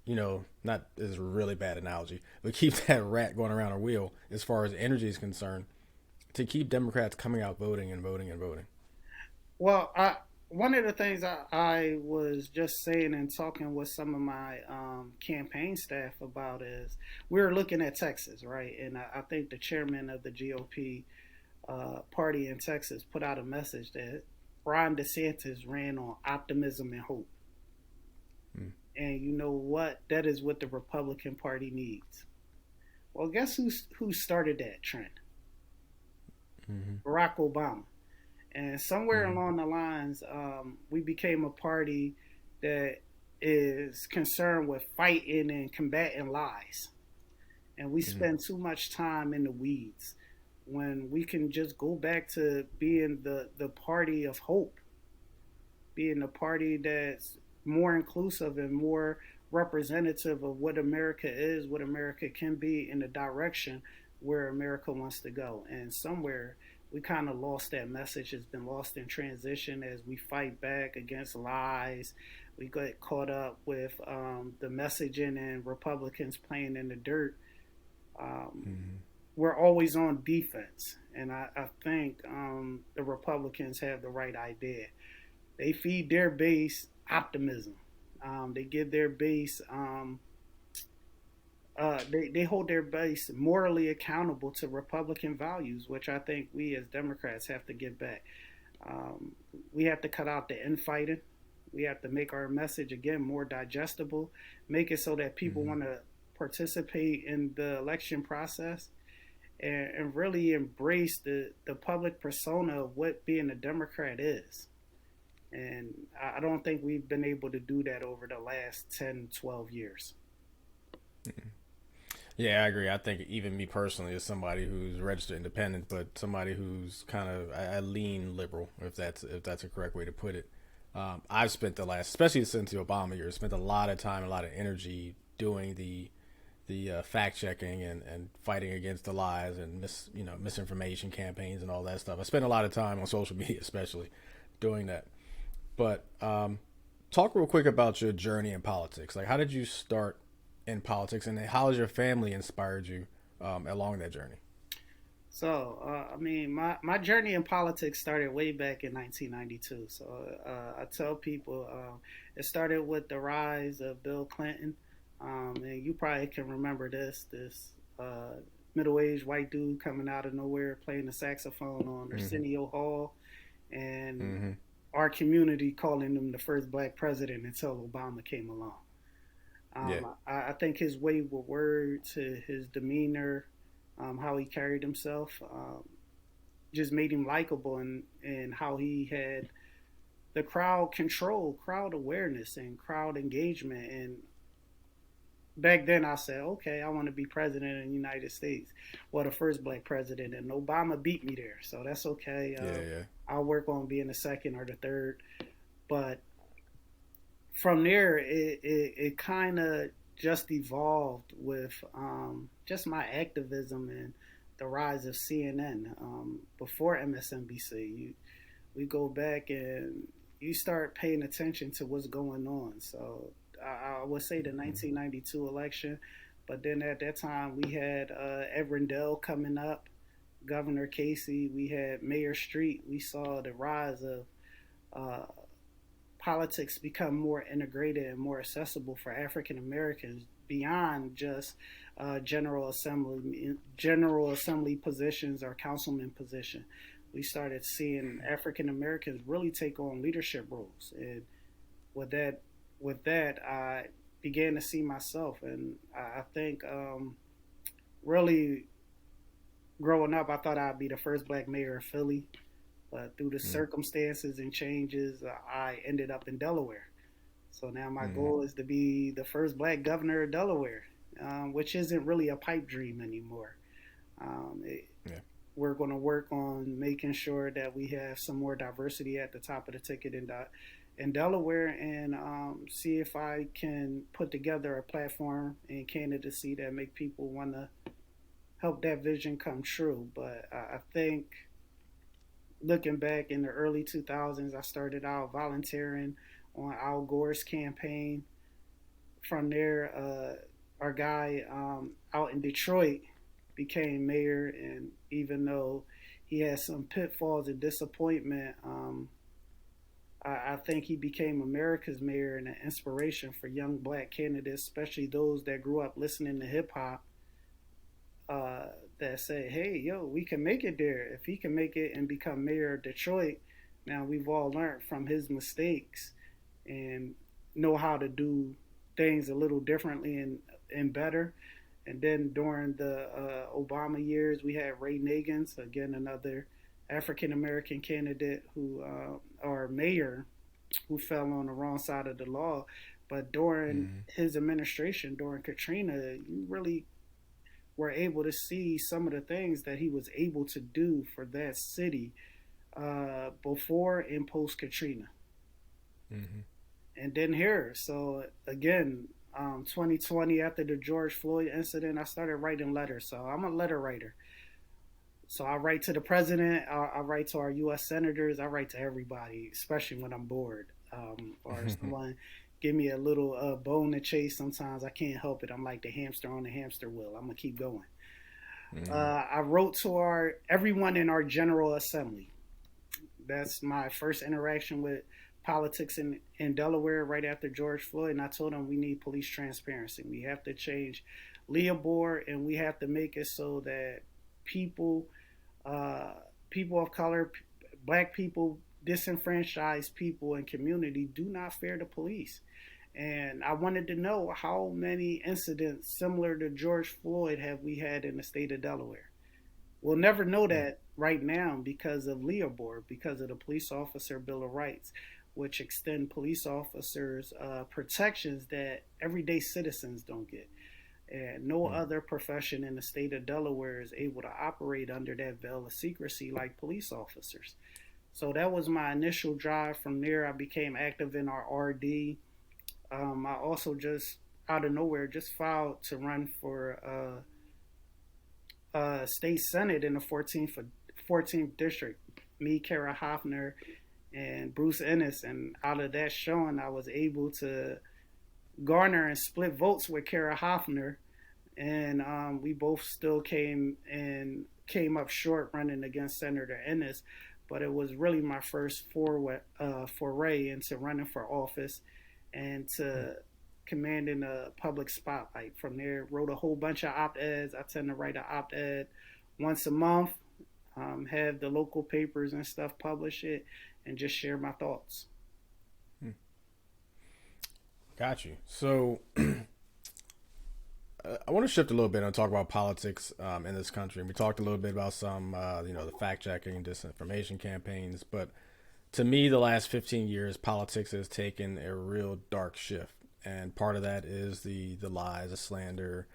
not is a really bad analogy, but keep that rat going around a wheel as far as energy is concerned to keep Democrats coming out voting and voting and voting? Well, one of the things I was just saying and talking with some of my campaign staff about is we were looking at Texas, right? And I think the chairman of the GOP party in Texas put out a message that Ron DeSantis ran on optimism and hope. Mm. And you know what? That is what the Republican Party needs. Well, guess who started that trend? Mm-hmm. Barack Obama. And somewhere Mm-hmm. along the lines, we became a party that is concerned with fighting and combating lies. And we Mm-hmm. spend too much time in the weeds when we can just go back to being the party of hope, being a party that's more inclusive and more representative of what America is, what America can be, in the direction where America wants to go. And somewhere we kind of lost that message. It's been lost in transition as we fight back against lies. We get caught up with the messaging and Republicans playing in the dirt. Um, Mm-hmm. we're always on defense. And I think the Republicans have the right idea. They feed their base optimism. They give their base, they hold their base morally accountable to Republican values, which I think we as Democrats have to give back. Um, we have to cut out the infighting. We have to make our message again more digestible, make it so that people Mm-hmm. want to participate in the election process and really embrace the public persona of what being a Democrat is. And I don't think we've been able to do that over the last 10, 12 years. Yeah, I agree. I think even me personally, as somebody who's registered independent, but somebody who's kind of I lean liberal, if that's a correct way to put it. I've spent the last, especially since the Obama years, spent a lot of time, a lot of energy doing the fact checking and fighting against the lies and misinformation campaigns and all that stuff. I spent a lot of time on social media, especially doing that. But talk real quick about your journey in politics. Like, how did you start in politics, and how has your family inspired you along that journey? So, I mean, my journey in politics started way back in 1992. So, I tell people it started with the rise of Bill Clinton. And you probably can remember this middle-aged white dude coming out of nowhere playing the saxophone on Mm-hmm. Arsenio Hall, and Mm-hmm. our community calling him the first black president until Obama came along. Yeah. I think his way with words, his demeanor, how he carried himself, just made him likable, and how he had the crowd control, crowd awareness, and crowd engagement. And back then, I said, okay, I want to be president of the United States. Well, the first black president, and Obama beat me there, so that's okay. Yeah. Yeah. I'll work on being the second or the third. But from there, it kind of just evolved with just my activism and the rise of CNN before MSNBC. We go back and you start paying attention to what's going on. So I would say the Mm-hmm. 1992 election, but then at that time we had Everendale coming up, Governor Casey, we had Mayor Street. We saw the rise of uh, politics become more integrated and more accessible for African Americans beyond just general assembly positions or councilman position. we started seeing African Americans really take on leadership roles, and with that, I began to see myself, and I think really growing up, I thought I'd be the first black mayor of Philly, but through the Mm, circumstances and changes, I ended up in Delaware. So now my mm, goal is to be the first black governor of Delaware, which isn't really a pipe dream anymore. Um, it, yeah. we're going to work on making sure that we have some more diversity at the top of the ticket in Delaware, and see if I can put together a platform and candidacy that make people want to help that vision come true. But I think looking back in the early 2000s, I started out volunteering on Al Gore's campaign. From there, our guy out in Detroit became mayor, and even though he had some pitfalls and disappointment, I think he became America's mayor and an inspiration for young black candidates, especially those that grew up listening to hip hop. Uh, that say, "Hey, yo, we can make it there. If he can make it and become mayor of Detroit, now we've all learned from his mistakes and know how to do things a little differently and better." And then during the Obama years, we had Ray Nagins, again another African American candidate who, or mayor, who fell on the wrong side of the law. But during Mm, his administration, during Katrina, you really were able to see some of the things that he was able to do for that city before and post Katrina. mm, And then here, so again, 2020 after the George Floyd incident, I started writing letters. So I'm a letter writer. So I write to the president, I write to our U.S. senators, I write to everybody, especially when I'm bored, or mm, someone give me a little bone to chase. Sometimes I can't help it. I'm like the hamster on the hamster wheel. I'm gonna keep going. mm, I wrote to our everyone in our General Assembly. That's my first interaction with politics in Delaware right after George Floyd. And I told them we need police transparency. We have to change Leopold, and we have to make it so that people, uh, people of color, black people, disenfranchised people, and community do not fear the police. And I wanted to know how many incidents similar to George Floyd have we had in the state of Delaware. We'll never know mm, that right now because of Leopold, because of the Police Officer Bill of Rights, which extend police officers protections that everyday citizens don't get. And no mm. other profession in the state of Delaware is able to operate under that veil of secrecy like police officers. So that was my initial drive. From there, I became active in our RD. I also just out of nowhere just filed to run for state senate in the 14th district. Me, Kara Hoffner, and Bruce Ennis, and out of that showing, I was able to garner and split votes with Kara Hoffner, and we both still came up short running against Senator Ennis. But it was really my first foray into running for office and to commanding a public spotlight. From there, wrote a whole bunch of op-eds. I tend to write an op-ed once a month, have the local papers and stuff publish it, and just share my thoughts. Got you. So I want to shift a little bit and talk about politics in this country. And we talked a little bit about some, the fact checking, disinformation campaigns. But to me, the last 15 years, politics has taken a real dark shift. And part of that is the lies, the slander,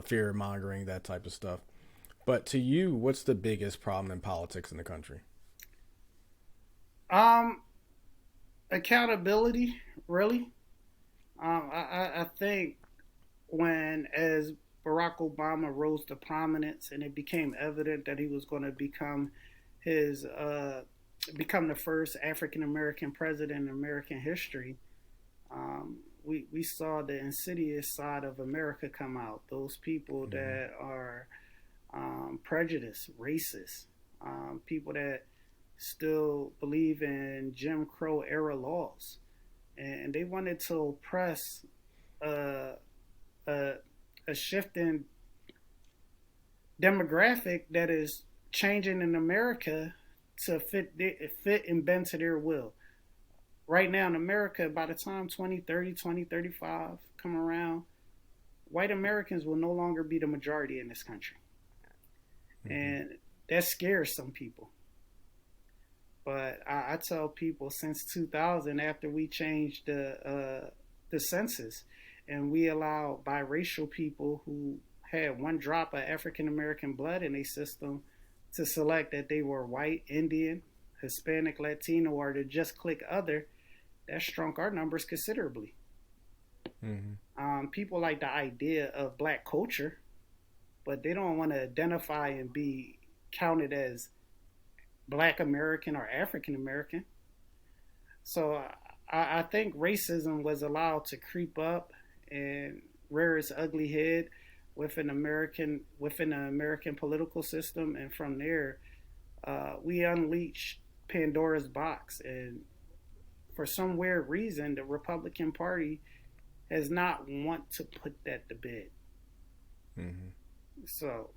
fear mongering, that type of stuff. But to you, what's the biggest problem in politics in the country? Um, Accountability, really. I think when as Barack Obama rose to prominence and it became evident that he was going to his become the first African American president in American history, we saw the insidious side of America come out. Those people Mm-hmm. that are prejudiced, racist, people that still believe in Jim Crow era laws, and they wanted to oppress uh, a, a shifting demographic that is changing in America to fit and bend to their will. Right now in America, by the time 2030, 2035 come around, white Americans will no longer be the majority in this country. Mm-hmm. And that scares some people. But I tell people since 2000, after we changed the census and we allowed biracial people who had one drop of African American blood in their system to select that they were white, Indian, Hispanic, Latino, or to just click other, that shrunk our numbers considerably. Mm-hmm. People like the idea of black culture, but they don't want to identify and be counted as black American or African American. So I think racism was allowed to creep up and rear its ugly head within the American political system, and from there, we unleashed Pandora's box. And for some weird reason, the Republican Party has not want to put that to bed. Mm-hmm. So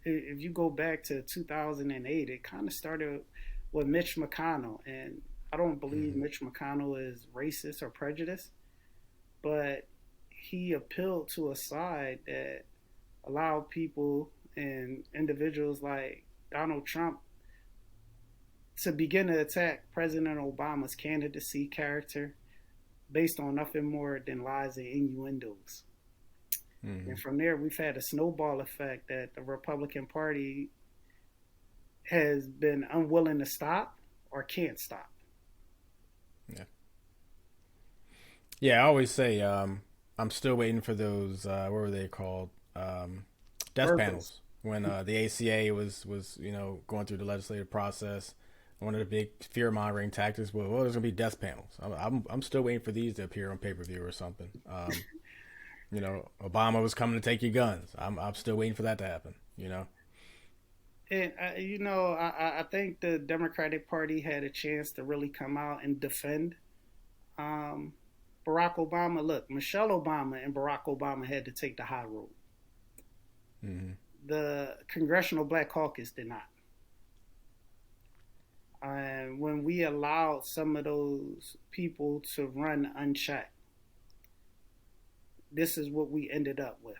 if you go back to 2008, it kind of started with Mitch McConnell, and I don't believe Mm-hmm. Mitch McConnell is racist or prejudiced, but he appealed to a side that allowed people and individuals like Donald Trump to begin to attack President Obama's candidacy character based on nothing more than lies and innuendos. Mm-hmm. And from there, we've had a snowball effect that the Republican Party has been unwilling to stop or can't stop. Yeah. Yeah, I always say I'm still waiting for those. What were they called? Death Burkas. panels. When the ACA was going through the legislative process, one of the big fear mongering tactics was, well, there's gonna be death panels. I'm still waiting for these to appear on pay per view or something. Obama was coming to take your guns. I'm still waiting for that to happen. And, I think the Democratic Party had a chance to really come out and defend um, Barack Obama. Look, Michelle Obama and Barack Obama had to take the high road. Mm-hmm. The Congressional Black Caucus did not. And when we allowed some of those people to run unchecked, this is what we ended up with.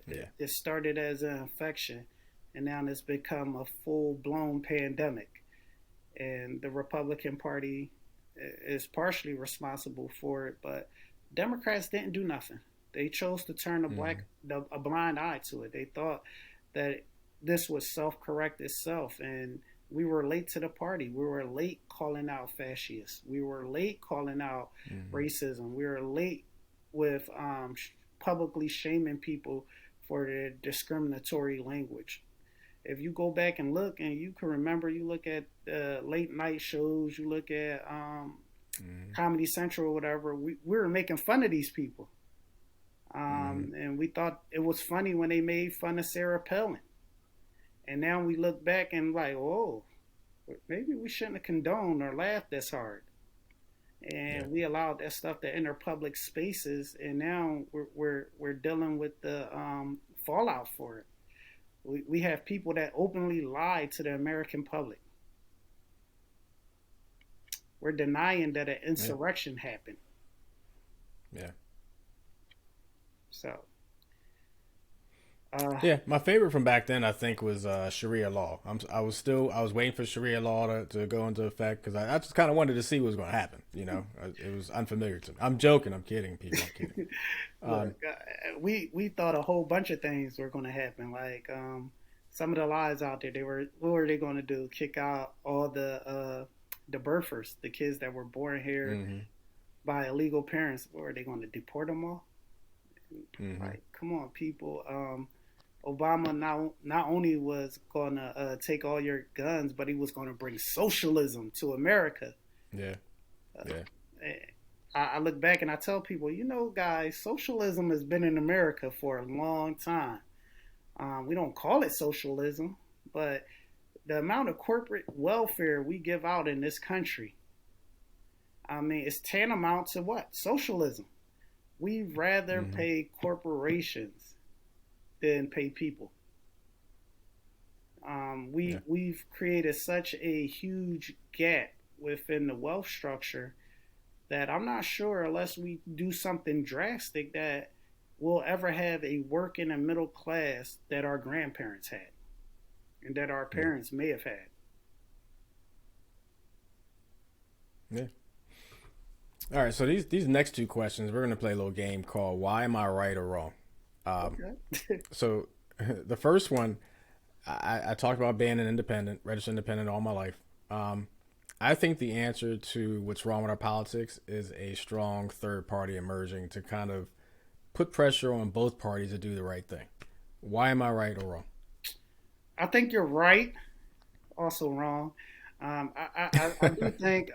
Yeah. It started as an infection, and now it's become a full blown pandemic. And the Republican Party is partially responsible for it, but Democrats didn't do nothing. They chose to turn Mm-hmm. a blind eye to it. They thought that this would self correct itself, and we were late to the party. We were late calling out fascists. We were late calling out Mm-hmm. racism. We were late with publicly shaming people for their discriminatory language. If you go back and look, and you can remember, you look at late night shows, you look at Mm-hmm. Comedy Central or whatever, we were making fun of these people. Mm-hmm. And we thought it was funny when they made fun of Sarah Palin. And now we look back and like, oh, maybe we shouldn't have condoned or laughed this hard. Yeah. And we allowed that stuff to enter public spaces, and now we're dealing with the fallout for it. We have people that openly lie to the American public. We're denying that an Yeah. insurrection happened. Yeah. So, uh, Yeah, my favorite from back then, I think, was Sharia law. I was waiting for Sharia law to go into effect because I just kind of wanted to see what was going to happen. It was unfamiliar to me. I'm joking. I'm kidding, people. I'm kidding. Um, look, we thought a whole bunch of things were going to happen. Like some of the lies out there, they were what were they going to do? Kick out all the birthers, the kids that were born here mm-hmm. by illegal parents. What were they going to deport them all? Mm-hmm. Like, come on, people. Obama not only was going to take all your guns, but he was going to bring socialism to America. Yeah. Yeah. I look back and I tell people, guys, socialism has been in America for a long time. We don't call it socialism, but the amount of corporate welfare we give out in this country, I mean, it's tantamount to what? Socialism. We'd rather Mm-hmm. pay corporations than pay people. Yeah. We've created such a huge gap within the wealth structure that I'm not sure, unless we do something drastic, that we'll ever have a working and middle class that our grandparents had and that our Yeah. parents may have had. Yeah. All right. So these next two questions, we're gonna play a little game called "Why Am I Right or Wrong." Um, Okay. so the first one, I talked about being an independent, registered independent all my life. Um, I think the answer to what's wrong with our politics is a strong third party emerging to kind of put pressure on both parties to do the right thing. Why am I right or wrong? I think you're right, also wrong. I do think,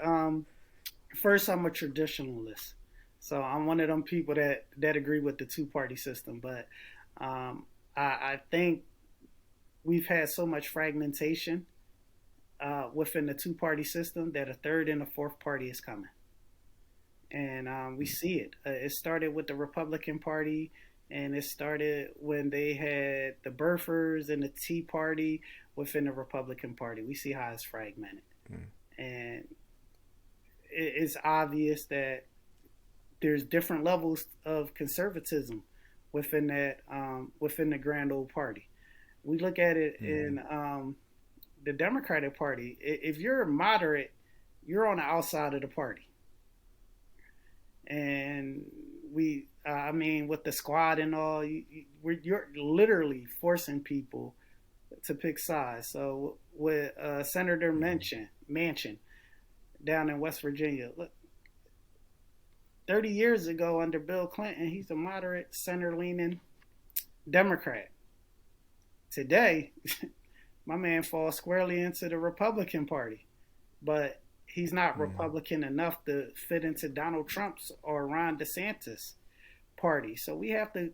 first, I'm a traditionalist. So I'm one of them people that agree with the two party system. But um, I think we've had so much fragmentation within the two party system that a third and a fourth party is coming. And we see it. It started with the Republican Party, and it started when they had the birthers and the Tea Party within the Republican Party. We see how it's fragmented. Mm. And it's obvious that there's different levels of conservatism within the grand old party. We look at it Mm-hmm. in the Democratic Party. If you're moderate, you're on the outside of the party, and I mean, with the squad and all, you're literally forcing people to pick sides. So with Senator Manchin down in West Virginia, look, 30 years ago under Bill Clinton, he's a moderate, center leaning Democrat. Today, my man falls squarely into the Republican Party, but he's not Mm-hmm. Republican enough to fit into Donald Trump's or Ron DeSantis party. So we have to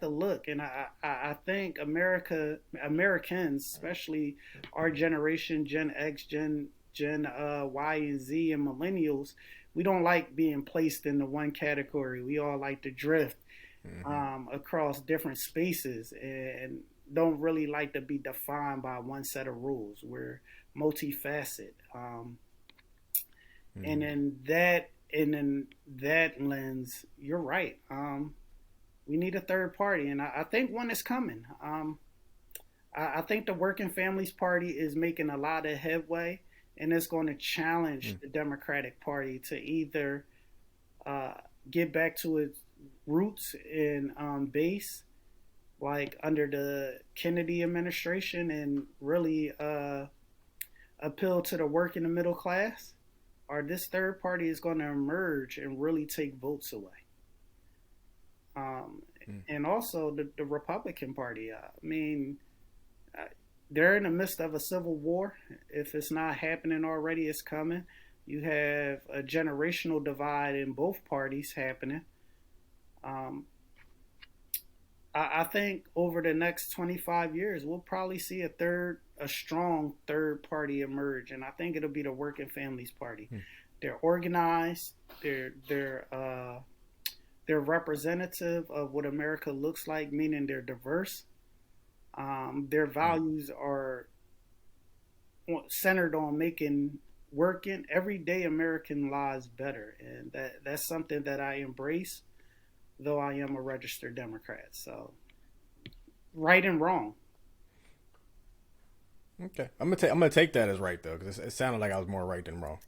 look, and I think Americans, especially our generation, Gen X, Gen Y and Z, and millennials, we don't like being placed into one category. We all like to drift Mm-hmm. across different spaces and don't really like to be defined by one set of rules. We're multifaceted, and Mm-hmm. in that lens, you're right. We need a third party, and I think one is coming. I think the Working Families Party is making a lot of headway, and it's going to challenge the Democratic Party to either uh, get back to its roots in base, like under the Kennedy administration, and really appeal to the working and middle class, or this third party is going to emerge and really take votes away. Um, Mm-hmm. and also the Republican Party. I mean, uh, they're in the midst of a civil war. If it's not happening already, it's coming. You have a generational divide in both parties happening. Um, I think over the next 25 years, we'll probably see a strong third party emerge, and I think it'll be the Working Families Party. They're organized. They're representative of what America looks like, meaning they're diverse. Their values are centered on making working everyday American lives better, and that's something that I embrace, though I am a registered Democrat. So, right and wrong. Okay, I'm gonna take that as right though, because it sounded like I was more right than wrong.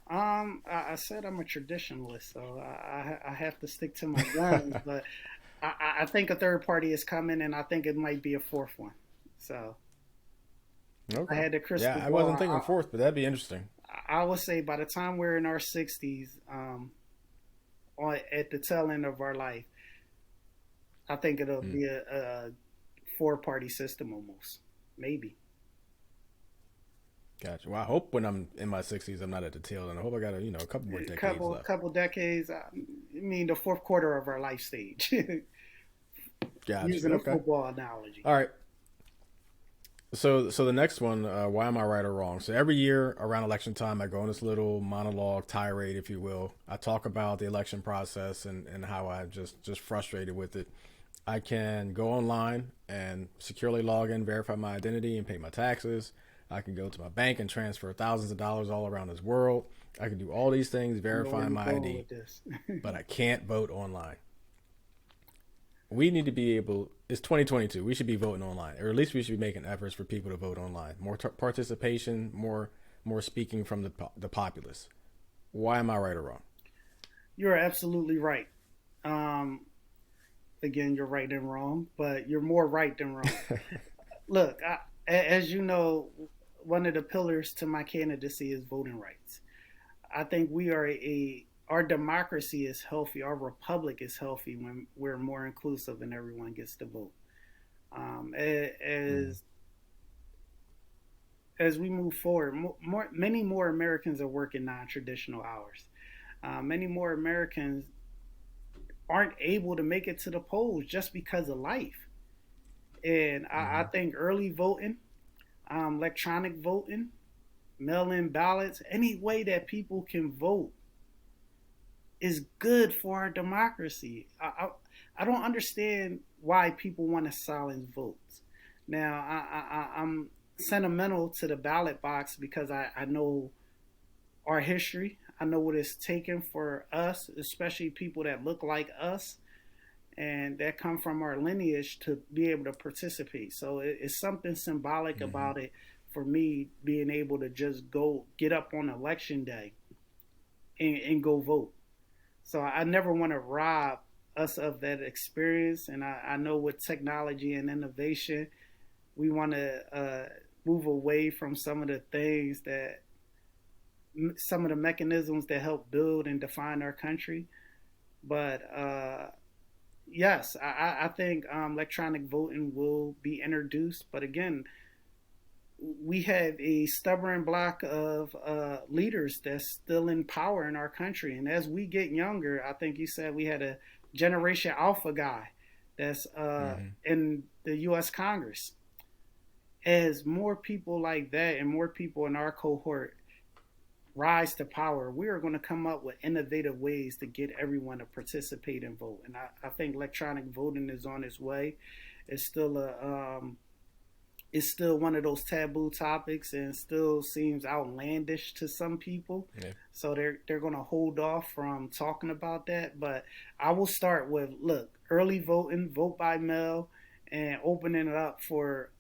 I said I'm a traditionalist, so I have to stick to my guns. But I think a third party is coming, and I think it might be a fourth one. So I Okay. had the Yeah, crystal I ball. wasn't thinking fourth, but that'd be interesting. I would say by the time we're in our 60s, at the tail end of our life, I think it'll Mm. be a four-party system almost, maybe. Gotcha. Well, I hope when I'm in my 60s, I'm not at the tail end. I hope I got a couple more A decades couple left. couple decades. I mean, the fourth quarter of our life stage, Gotcha. using a Okay. football analogy. All right. So the next one, why am I right or wrong? So every year around election time, I go on this little monologue tirade, if you will. I talk about the election process and how I just frustrated with it. I can go online and securely log in, verify my identity, and pay my taxes. I can go to my bank and transfer thousands of dollars all around this world. I can do all these things I know where verifying you're my going ID, with this. but I can't vote online. We need to be able, it's 2022, we should be voting online, or at least we should be making efforts for people to vote online. More participation, more speaking from the populace. Why am I right or wrong? You're absolutely right. Um, Again, you're right and wrong, but you're more right than wrong. Look, as you know, one of the pillars to my candidacy is voting rights. I think we are our democracy is healthy, our republic is healthy when we're more inclusive and everyone gets to vote. Um, Mm-hmm. as as we move forward, many more Americans are working non-traditional hours. Many more Americans aren't able to make it to the polls just because of life. And I Mm-hmm. think early voting, electronic voting, mail-in ballots, any way that people can vote is good for our democracy. I don't understand why people want to silence votes. Now, I'm sentimental to the ballot box because I know our history. I know what it's taken for us, especially people that look like us and that come from our lineage to be able to participate. So it's something symbolic Mm-hmm. about it for me being able to just go get up on election day and go vote. So I never want to rob us of that experience. And I know with technology and innovation, we want to move away from some of the things that some of the mechanisms that help build and define our country. But yes, I think electronic voting will be introduced. But again, we have a stubborn block of leaders that's still in power in our country. And as we get younger, I think you said we had a Generation Alpha guy that's Mm-hmm. in the U.S. Congress. As more people like that and more people in our cohort rise to power, we are going to come up with innovative ways to get everyone to participate and vote. And I think electronic voting is on its way. It's still a it's still one of those taboo topics and still seems outlandish to some people. Yeah. So they're going to hold off from talking about that. But I will start with look, early voting, vote by mail, and opening it up for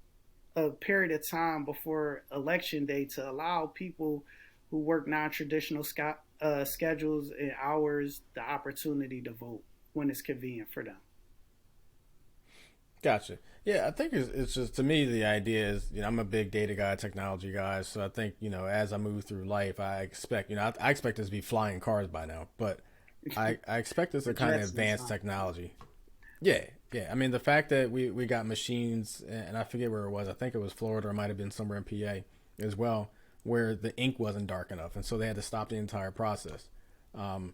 a period of time before election day to allow people who work non-traditional schedules and hours the opportunity to vote when it's convenient for them. Gotcha. Yeah, I think it's just to me the idea is I'm a big data guy, technology guy, so I think as I move through life, I expect I expect this to be flying cars by now, but I expect this The to kind of Jetsons, advance huh? technology. Yeah, yeah. I mean the fact that we got machines, and I forget where it was. I think it was Florida or it might have been somewhere in PA as well, where the ink wasn't dark enough, and so they had to stop the entire process. Um,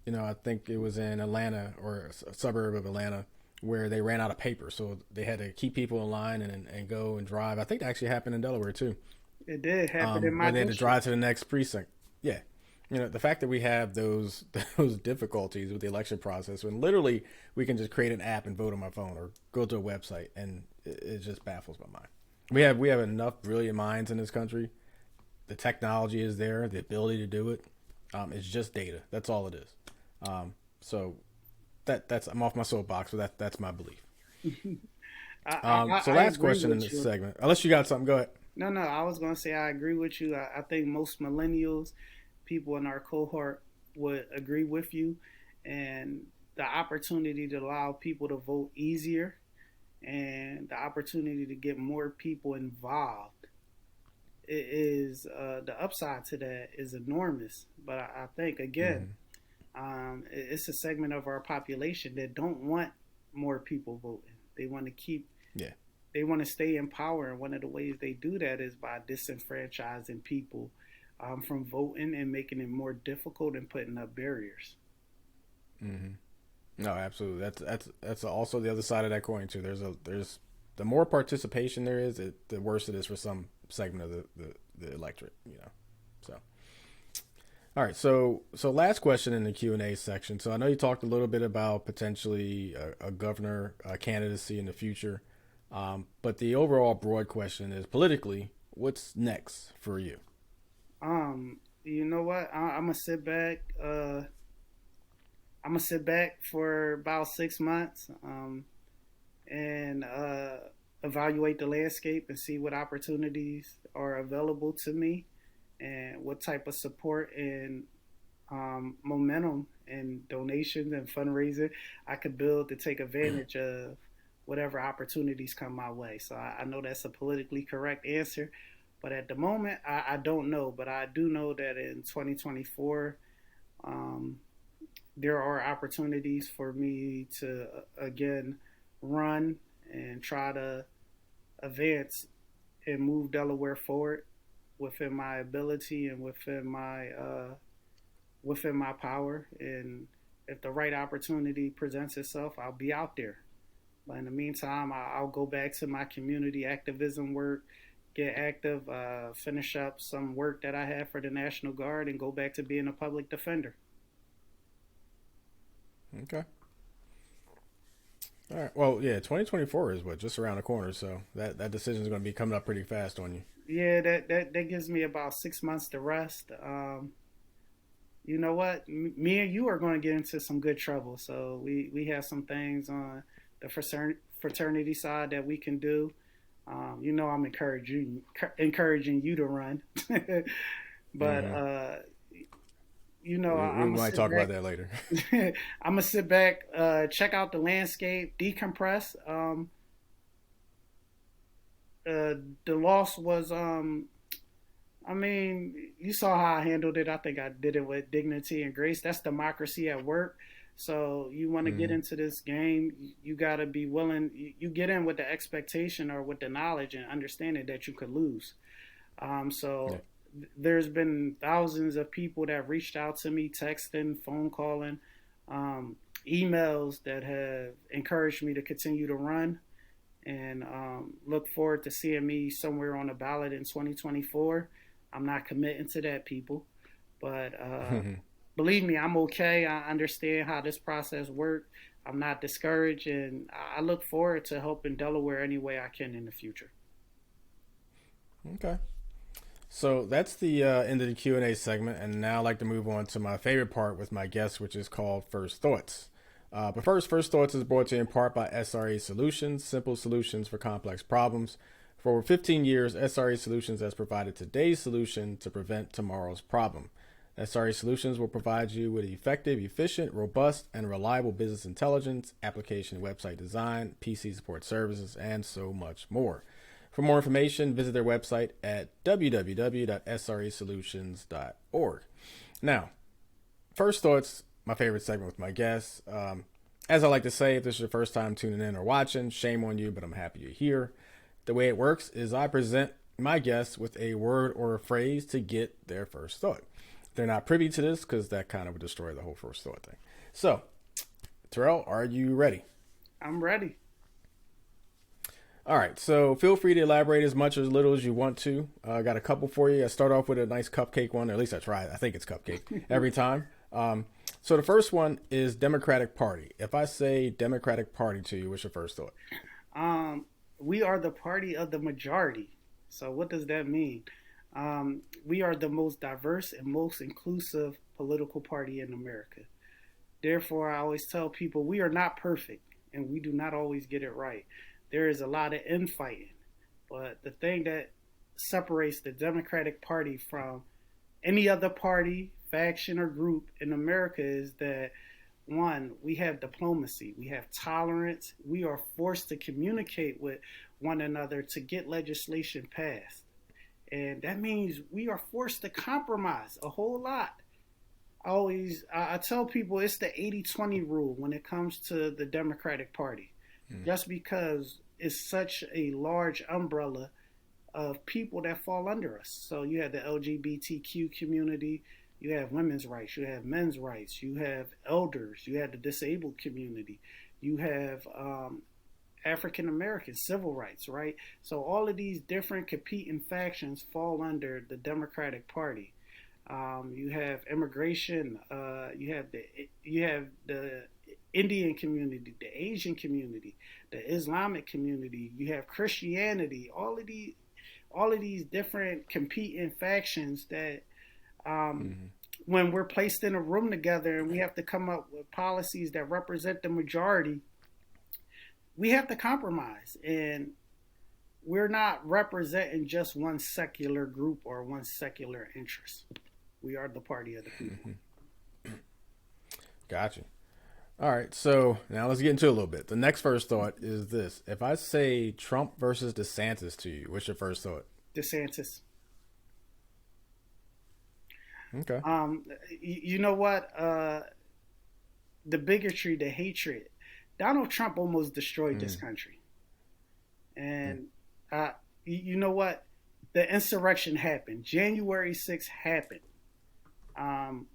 I think it was in Atlanta or a suburb of Atlanta where they ran out of paper, so they had to keep people in line and go and drive. I think that actually happened in Delaware too, It did happen in my where they had to district. drive to the next precinct. Yeah, the fact that we have those those difficulties with the election process, when literally we can just create an app and vote on my phone or go to a website, and it just baffles my mind. We have enough brilliant minds in this country. The technology is there, the ability to do it. It's just data. That's all it is. So that's I'm off my soapbox, so that's my belief. So I last agree question in with this you. segment, unless you got something, go ahead. No, no, I was going to say I agree with you. I think most millennials, people in our cohort, would agree with you. And the opportunity to allow people to vote easier and the opportunity to get more people involved is the upside to that is enormous. But I think, again, Mm-hmm. it's a segment of our population that don't want more people voting. They want to keep Yeah. they want to stay in power, and one of the ways they do that is by disenfranchising people from voting and making it more difficult and putting up barriers. Mm-hmm. No, absolutely. That's also the other side of that coin too. There's the more participation there is, the worse it is for some segment of the electorate. So All right, so last question in the Q&A section. So I know you talked a little bit about potentially a governor candidacy in the future, but the overall broad question is politically, what's next for you? You know what? I'm gonna sit back. I'm gonna sit back for about 6 months, and evaluate the landscape and see what opportunities are available to me, and what type of support and momentum and donations and fundraising I could build to take advantage of whatever opportunities come my way. So I know that's a politically correct answer, but at the moment, I don't know. But I do know that in 2024, um, there are opportunities for me to again run and try to advance and move Delaware forward within my ability and within my power. And if the right opportunity presents itself, I'll be out there. But in the meantime, I'll go back to my community activism work, get active, finish up some work that I have for the National Guard, and go back to being a public defender. Okay. All right. Well, yeah, 2024 is what just around the corner, so that decision is going to be coming up pretty fast on you. Yeah, that gives me about 6 months to rest. You know what? Me and you are going to get into some good trouble. So we have some things on the fraternity side that we can do. I'm encouraging you to run, but Hmm. We I'm gonna might sit talk about back. that later. I'm gonna sit back, check out the landscape, decompress. The loss was I mean, you saw how I handled it. I think I did it with dignity and grace. That's democracy at work. So you want to get Hmm. into this game, you got to be willing. You get in with the expectation or with the knowledge and understanding that you could lose. Yeah. So there's been thousands of people that reached out to me, texting, phone calling, um, emails that have encouraged me to continue to run, and look forward to seeing me somewhere on the ballot in 2024. I'm not committing to that, people, but believe me, I'm okay. I understand how this process works. I'm not discouraged, and I look forward to helping Delaware any way I can in the future. Okay. So that's the end of the Q&A segment, and now I'd like to move on to my favorite part with my guests, which is called First Thoughts. But first Thoughts is brought to you in part by SRA Solutions, simple solutions for complex problems. For over 15 years, SRA Solutions has provided today's solution to prevent tomorrow's problem. SRA Solutions will provide you with effective, efficient, robust, and reliable business intelligence, application website design, PC support services, and so much more. For more information, visit their website at www.sresolutions.org. Now, first thoughts, my favorite segment with my guests. As I like to say, if this is your first time tuning in or watching, shame on you, but I'm happy you're here. The way it works is I present my guests with a word or a phrase to get their first thought. They're not privy to this because that kind of would destroy the whole first thought thing. So, Terrell, are you ready? I'm ready. All right, so feel free to elaborate as much or as little as you want to. I got a couple for you. I start off with a nice cupcake one, or at least I try. I think it's cupcake every time. So the first one is Democratic Party. If I say Democratic Party to you, what's your first thought? We are the party of the majority. So what does that mean? We are the most diverse and most inclusive political party in America. Therefore, I always tell people we are not perfect and we do not always get it right. There is a lot of infighting, but the thing that separates the Democratic Party from any other party, faction, or group in America is that one, we have diplomacy, we have tolerance, we are forced to communicate with one another to get legislation passed. And that means we are forced to compromise a whole lot. I tell people it's the 80-20 rule when it comes to the Democratic Party. Mm. Just because it's such a large umbrella of people that fall under us. So you have the LGBTQ community, you have women's rights, you have men's rights, you have elders, you have the disabled community, you have African American civil rights, right? So all of these different competing factions fall under the Democratic Party. You have immigration. You have the Indian community, the Asian community, the Islamic community. You have Christianity. All of these different competing factions that, um, Mm-hmm. when we're placed in a room together and we have to come up with policies that represent the majority, we have to compromise. And we're not representing just one secular group or one secular interest. We are the party of the people. Mm-hmm. Gotcha. All right, so now let's get into it a little bit. The next first thought is this: if I say Trump versus DeSantis to you, what's your first thought? DeSantis. Okay. Um, you know what? The bigotry, the hatred. Donald Trump almost destroyed this Mm-hmm. country. And uh, you know what? The insurrection happened. January 6th happened. Um,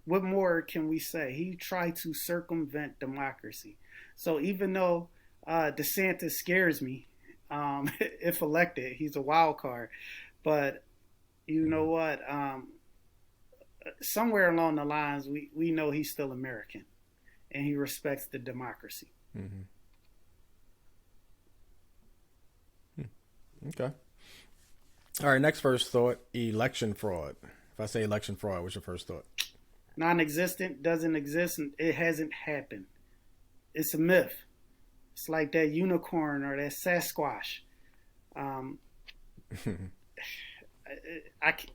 what more can we say? He tried to circumvent democracy. So even though DeSantis scares me, if elected, he's a wild card. But you know Mm-hmm. what? Somewhere along the lines, we know he's still American and he respects the democracy. Mm-hmm. Okay. All right. Next first thought: election fraud. If I say election fraud, what's your first thought? Non-existent, doesn't exist, and it hasn't happened. It's a myth. It's like that unicorn or that Sasquatch. Um,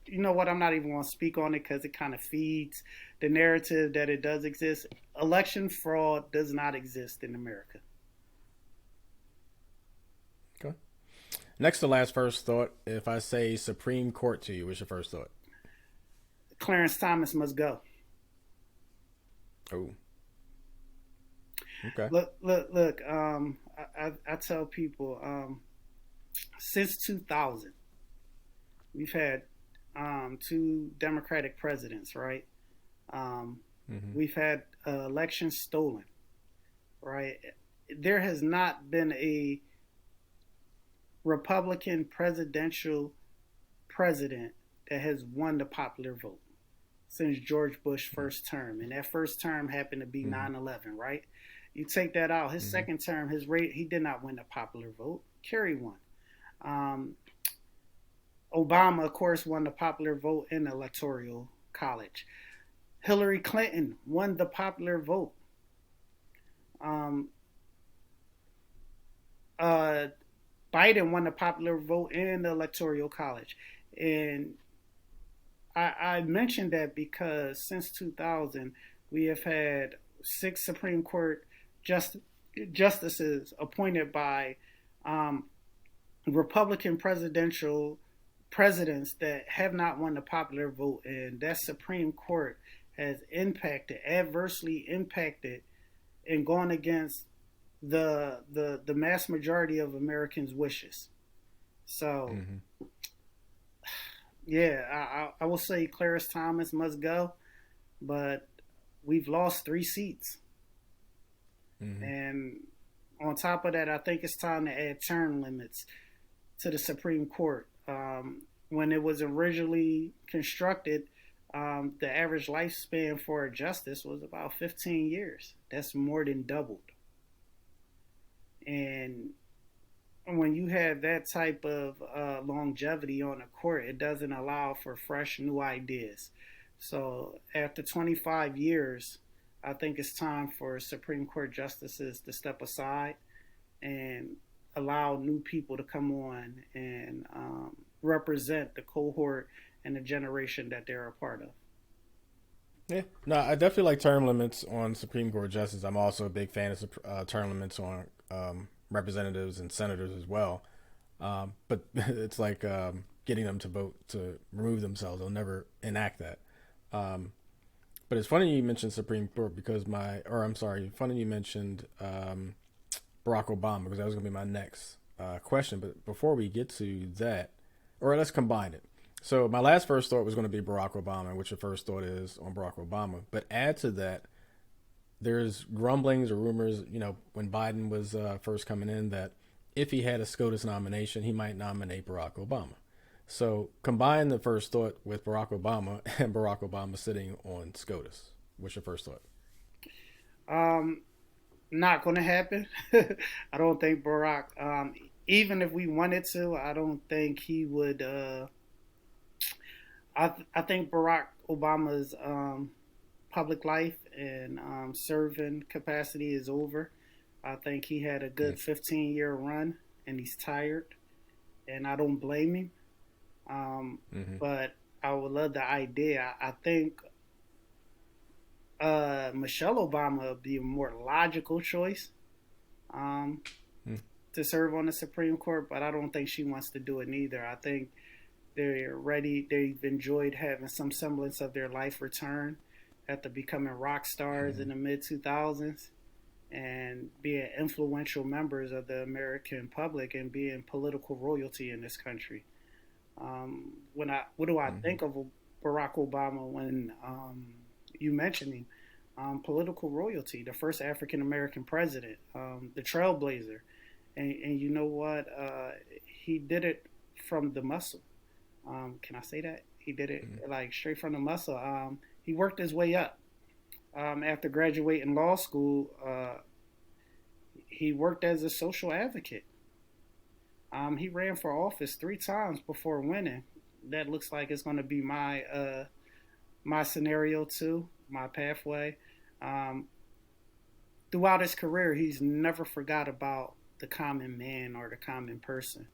you know what? I'm not even going to speak on it because it kind of feeds the narrative that it does exist. Election fraud does not exist in America. Okay. Next to last first thought: if I say Supreme Court to you, what's your first thought? Clarence Thomas must go. Oh. Okay. Look. I tell people, since 2000, we've had two Democratic presidents, right? Um, Mm-hmm. we've had elections stolen, right? There has not been a Republican presidential president that has won the popular vote since George Bush's first term. And that first term happened to be Mm-hmm. 9/11, right? You take that out, his Mm-hmm. second term, his rate, he did not win the popular vote. Kerry won. Um, Obama, of course, won the popular vote in the electoral college. Hillary Clinton won the popular vote. Um, uh, Biden won the popular vote in the electoral college. And I mentioned that because since 2000, we have had six Supreme Court just, justices appointed by um, Republican presidential presidents that have not won the popular vote, and that Supreme Court has adversely impacted, and gone against the mass majority of Americans' wishes. So Mm-hmm. yeah, I will say Clarence Thomas must go, but we've lost three seats, Mm-hmm. and on top of that, I think it's time to add term limits to the Supreme Court. When it was originally constructed, the average lifespan for a justice was about 15 years. That's more than doubled. And when you have that type of longevity on a court, it doesn't allow for fresh new ideas. So after 25 years, I think it's time for Supreme Court justices to step aside and allow new people to come on and represent the cohort and the generation that they're a part of. Yeah, no, I definitely like term limits on Supreme Court justice. I'm also a big fan of term limits on representatives and senators as well. But it's like getting them to vote to remove themselves. They'll never enact that. Um, but it's funny you mentioned Supreme Court because I'm sorry, funny you mentioned Barack Obama because that was going to be my next question. But before we get to that, or let's combine it. So my last first thought was going to be Barack Obama, which your first thought is on Barack Obama. But add to that, there's grumblings or rumors, when Biden was first coming in that if he had a SCOTUS nomination, he might nominate Barack Obama. So combine the first thought with Barack Obama and Barack Obama sitting on SCOTUS. What's your first thought? Um, Not going to happen. I don't think Barack, even if we wanted to, I don't think he would. I think Barack Obama's public life and serving capacity is over. I think he had a good 15-year run and he's tired, and I don't blame him. Mm-hmm. But I would love the idea. I think Michelle Obama would be a more logical choice um, to serve on the Supreme Court, but I don't think she wants to do it neither. I think they're ready. They've enjoyed having some semblance of their life return after becoming rock stars Mm-hmm. in the mid 2000s and being influential members of the American public and being political royalty in this country. When I what do I Mm-hmm. think of Barack Obama when you mentioned him? Political royalty, the first African American president, the trailblazer, and you know what? He did it from the muscle. Can I say that? He did it Mm-hmm. like straight from the muscle. He worked his way up. After graduating law school, he worked as a social advocate. He ran for office 3 times before winning. That looks like it's going to be my scenario too, my pathway. Um, Throughout his career, he's never forgot about the common man or the common person.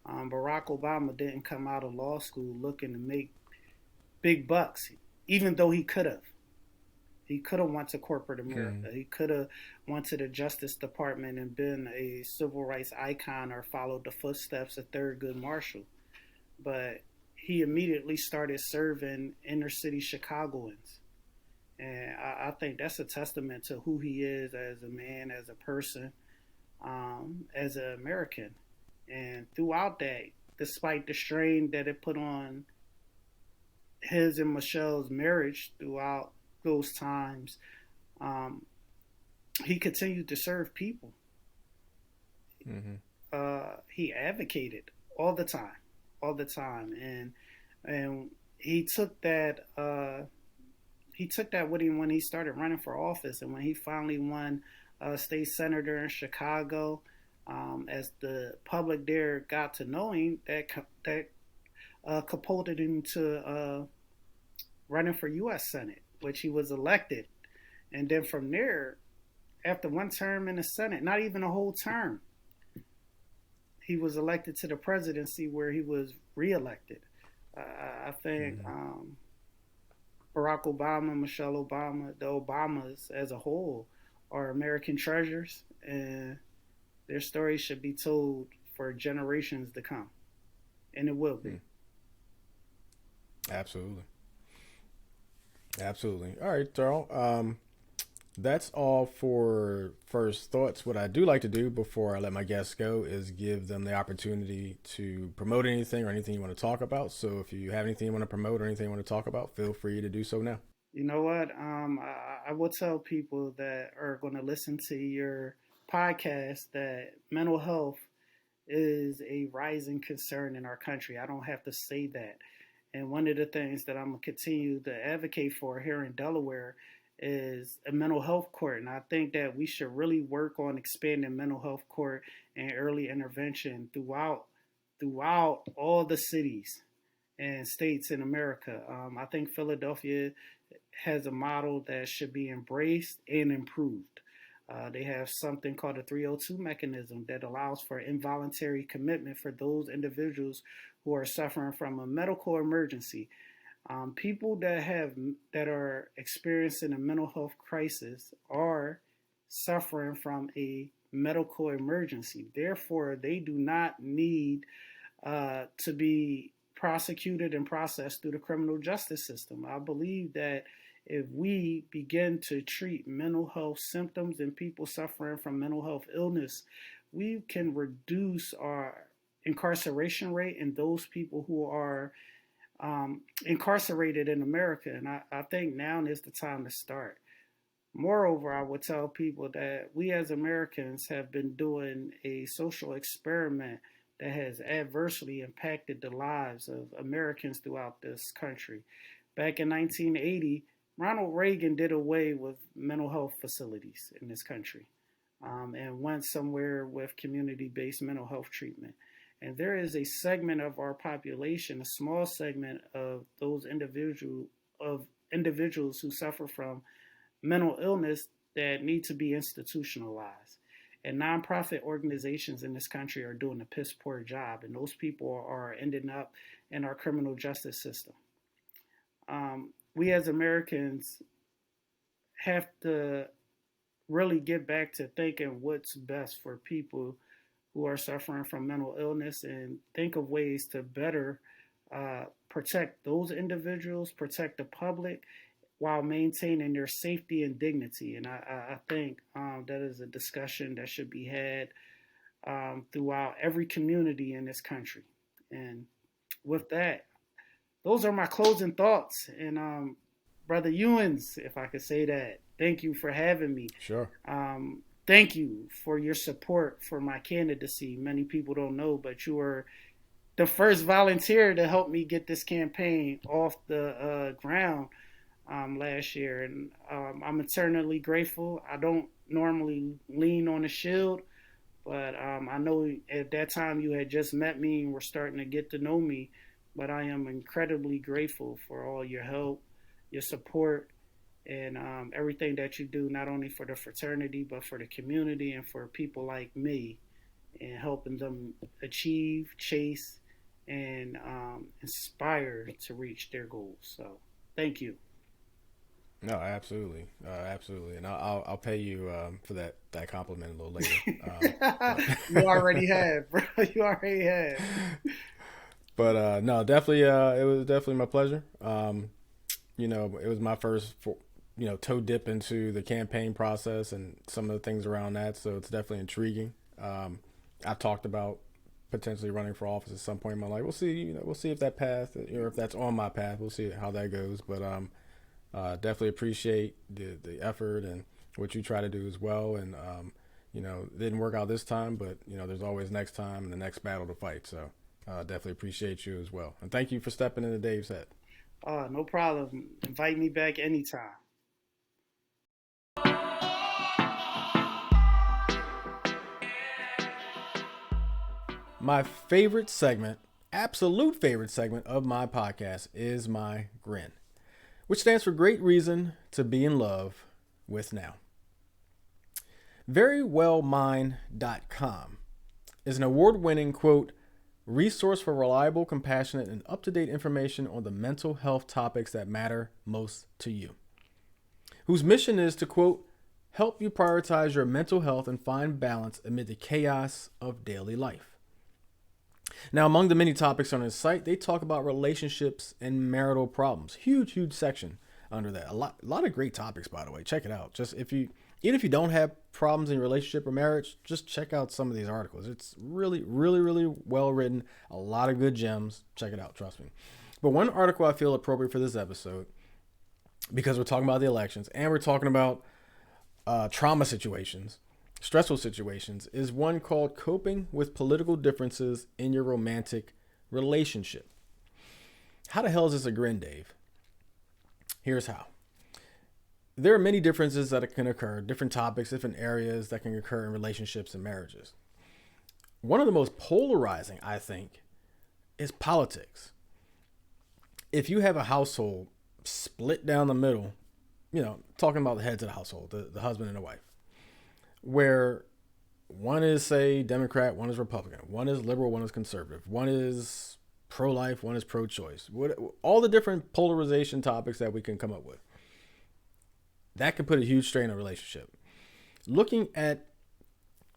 Barack Obama didn't come out of law school looking to make big bucks, even though he could have. He could have went to corporate Mm-hmm. America. He could have went to the Justice Department and been a civil rights icon or followed the footsteps of Thurgood Marshall. But he immediately started serving inner city Chicagoans. And I think that's a testament to who he is as a man, as a person, as an American. And throughout that, despite the strain that it put on his and Michelle's marriage throughout those times, um, he continued to serve people. Mm-hmm. He advocated all the time, all the time, and he took that with him when he started running for office, and when he finally won state senator in Chicago. As the public there got to know him, that catapulted him to running for U.S. Senate, which he was elected. And then from there, after one term in the Senate, not even a whole term, he was elected to the presidency where he was reelected. I think Mm-hmm. Barack Obama, Michelle Obama, the Obamas as a whole are American treasures, and their stories should be told for generations to come, and it will Mm-hmm. be. Absolutely. Absolutely. All right, Terrell. That's all for first thoughts. What I do like to do before I let my guests go is give them the opportunity to promote anything or anything you want to talk about. So if you have anything you want to promote or anything you want to talk about, feel free to do so now. You know what? I will tell people that are going to listen to your podcast that mental health is a rising concern in our country. I don't have to say that. And one of the things that I'm going to continue to advocate for here in Delaware is a mental health court. And I think that we should really work on expanding mental health court and early intervention throughout all the cities and states in America. I think Philadelphia has a model that should be embraced and improved. They have something called a 302 mechanism that allows for involuntary commitment for those individuals who are suffering from a medical emergency. People that are experiencing a mental health crisis are suffering from a medical emergency. Therefore, they do not need to be prosecuted and processed through the criminal justice system. I believe that if we begin to treat mental health symptoms and people suffering from mental health illness, we can reduce our incarceration rate and those people who are incarcerated in America. And I think now is the time to start. Moreover, I would tell people that we as Americans have been doing a social experiment that has adversely impacted the lives of Americans throughout this country. Back in 1980, Ronald Reagan did away with mental health facilities in this country, and went somewhere with community based mental health treatment. And there is a segment of our population, a small segment of those individuals who suffer from mental illness that need to be institutionalized. And nonprofit organizations in this country are doing a piss poor job, and those people are ending up in our criminal justice system. We as Americans have to really get back to thinking what's best for people who are suffering from mental illness and think of ways to better protect those individuals, protect the public, while maintaining their safety and dignity. And I think that is a discussion that should be had throughout every community in this country. And with that, those are my closing thoughts. And Brother Ewins, if I could say that, thank you for having me. Sure. Thank you for your support for my candidacy. Many people don't know, but you were the first volunteer to help me get this campaign off the ground last year. And I'm eternally grateful. I don't normally lean on the shield, but I know at that time you had just met me and were starting to get to know me. But I am incredibly grateful for all your help, your support, and everything that you do, not only for the fraternity, but for the community and for people like me, and helping them achieve, chase, and inspire to reach their goals. So thank you. No, absolutely, absolutely, and I'll pay you for that compliment a little later. You already have, bro. You already have. But no, definitely, it was definitely my pleasure. It was my first, toe dip into the campaign process and some of the things around that. So it's definitely intriguing. I talked about potentially running for office at some point in my life. We'll see. We'll see if that path, or if that's on my path. We'll see how that goes. But definitely appreciate the effort and what you try to do as well. And it didn't work out this time, but there's always next time and the next battle to fight. So definitely appreciate you as well. And thank you for stepping into Dave's head. No problem. Invite me back anytime. My favorite segment, absolute favorite segment of my podcast is my grin, which stands for great reason to be in love with now. Verywellmind.com is an award-winning, quote, resource for reliable, compassionate, and up-to-date information on the mental health topics that matter most to you, whose mission is to, quote, help you prioritize your mental health and find balance amid the chaos of daily life. Now, among the many topics on his site, they talk about relationships and marital problems. Huge section under that. A lot of great topics, by the way. Check it out. Even if you don't have problems in your relationship or marriage, just check out some of these articles. It's really well written. A lot of good gems. Check it out. Trust me. But one article I feel appropriate for this episode, because we're talking about the elections and we're talking about trauma situations, stressful situations, is one called Coping with Political Differences in Your Romantic Relationship. How the hell is this a grin, Dave? Here's how. There are many differences that can occur, different topics, different areas that can occur in relationships and marriages. One of the most polarizing, I think, is politics. If you have a household split down the middle, talking about the heads of the household, the husband and the wife, where one is, say, Democrat, one is Republican, one is liberal, one is conservative, one is pro-life, one is pro-choice, all the different polarization topics that we can come up with. That can put a huge strain on a relationship. Looking at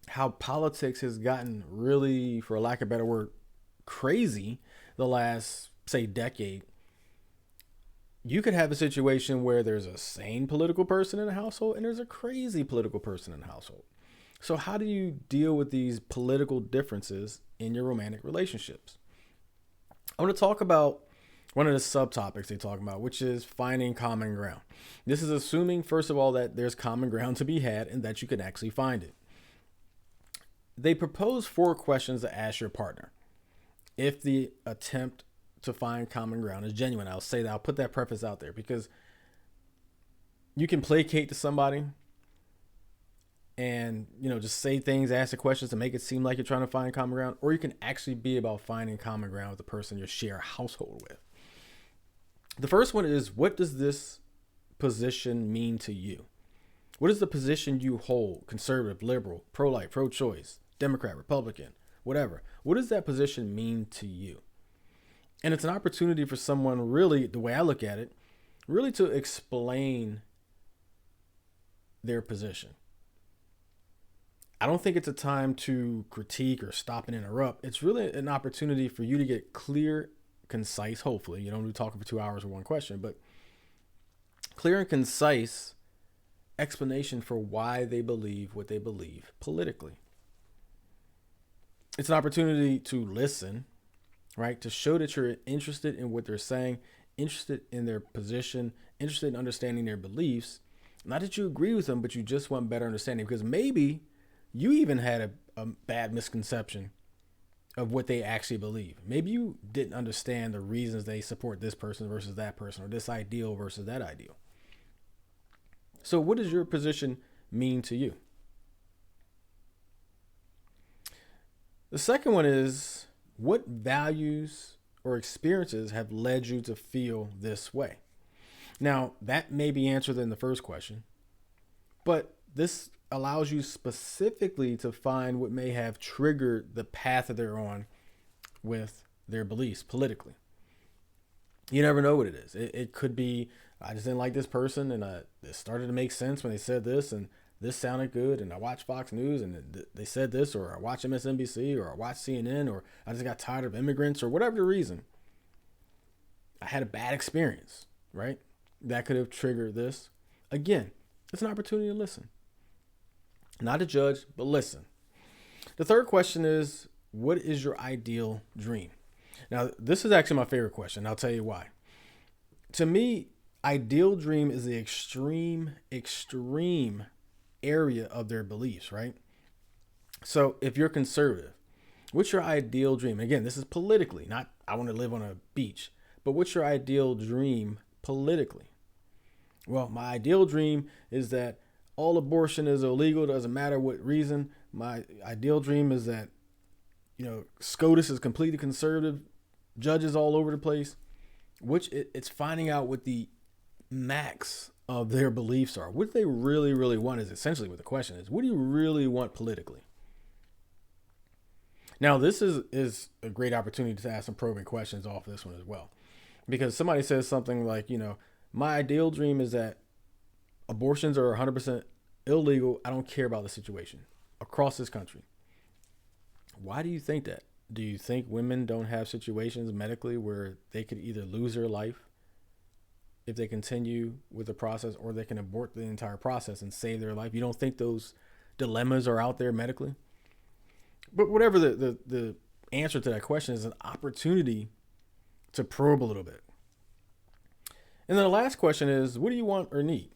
how politics has gotten really, for lack of a better word, crazy the last, say, decade, you could have a situation where there's a sane political person in a household and there's a crazy political person in a household. So how do you deal with these political differences in your romantic relationships? I want to talk about one of the subtopics they talk about, which is finding common ground. This is assuming, first of all, that there's common ground to be had and that you can actually find it. They propose 4 questions to ask your partner. If the attempt to find common ground is genuine, I'll put that preface out there, because you can placate to somebody and just say things, ask the questions to make it seem like you're trying to find common ground, or you can actually be about finding common ground with the person you share a household with. The first one is, what does this position mean to you? What is the position you hold? Conservative, liberal, pro-life, pro-choice, Democrat, Republican, whatever. What does that position mean to you? And it's an opportunity for someone, really, the way I look at it, really to explain their position. I don't think it's a time to critique or stop and interrupt. It's really an opportunity for you to get clear, concise, hopefully. You don't be talking for 2 hours with one question, but clear and concise explanation for why they believe what they believe politically. It's an opportunity to listen, right? To show that you're interested in what they're saying, interested in their position, interested in understanding their beliefs. Not that you agree with them, but you just want better understanding, because maybe you even had a bad misconception of what they actually believe. Maybe you didn't understand the reasons they support this person versus that person, or this ideal versus that ideal. So what does your position mean to you? The second one is, what values or experiences have led you to feel this way? Now, that may be answered in the first question, but this allows you specifically to find what may have triggered the path that they're on with their beliefs politically. You never know what it is. It could be, I just didn't like this person, and it started to make sense when they said this, and this sounded good, and I watched Fox News and they said this, or I watched MSNBC, or I watched CNN, or I just got tired of immigrants, or whatever the reason. I had a bad experience, right? That could have triggered this. Again, it's an opportunity to listen. Not to judge, but listen. The third question is, what is your ideal dream? Now, this is actually my favorite question. I'll tell you why. To me, ideal dream is the extreme area of their beliefs, right? So if you're conservative, what's your ideal dream? Again, this is politically, not I want to live on a beach, but what's your ideal dream politically? Well, my ideal dream is that all abortion is illegal, doesn't matter what reason. My ideal dream is that, SCOTUS is completely conservative, judges all over the place, which it's finding out what the max of their beliefs are. What they really, really want is essentially what the question is. What do you really want politically? Now, this is a great opportunity to ask some probing questions off this one as well. Because somebody says something like, my ideal dream is that abortions are 100% illegal. I don't care about the situation across this country. Why do you think that? Do you think women don't have situations medically where they could either lose their life if they continue with the process, or they can abort the entire process and save their life? You don't think those dilemmas are out there medically? But whatever the answer to that question is, an opportunity to probe a little bit. And then the last question is, what do you want or need?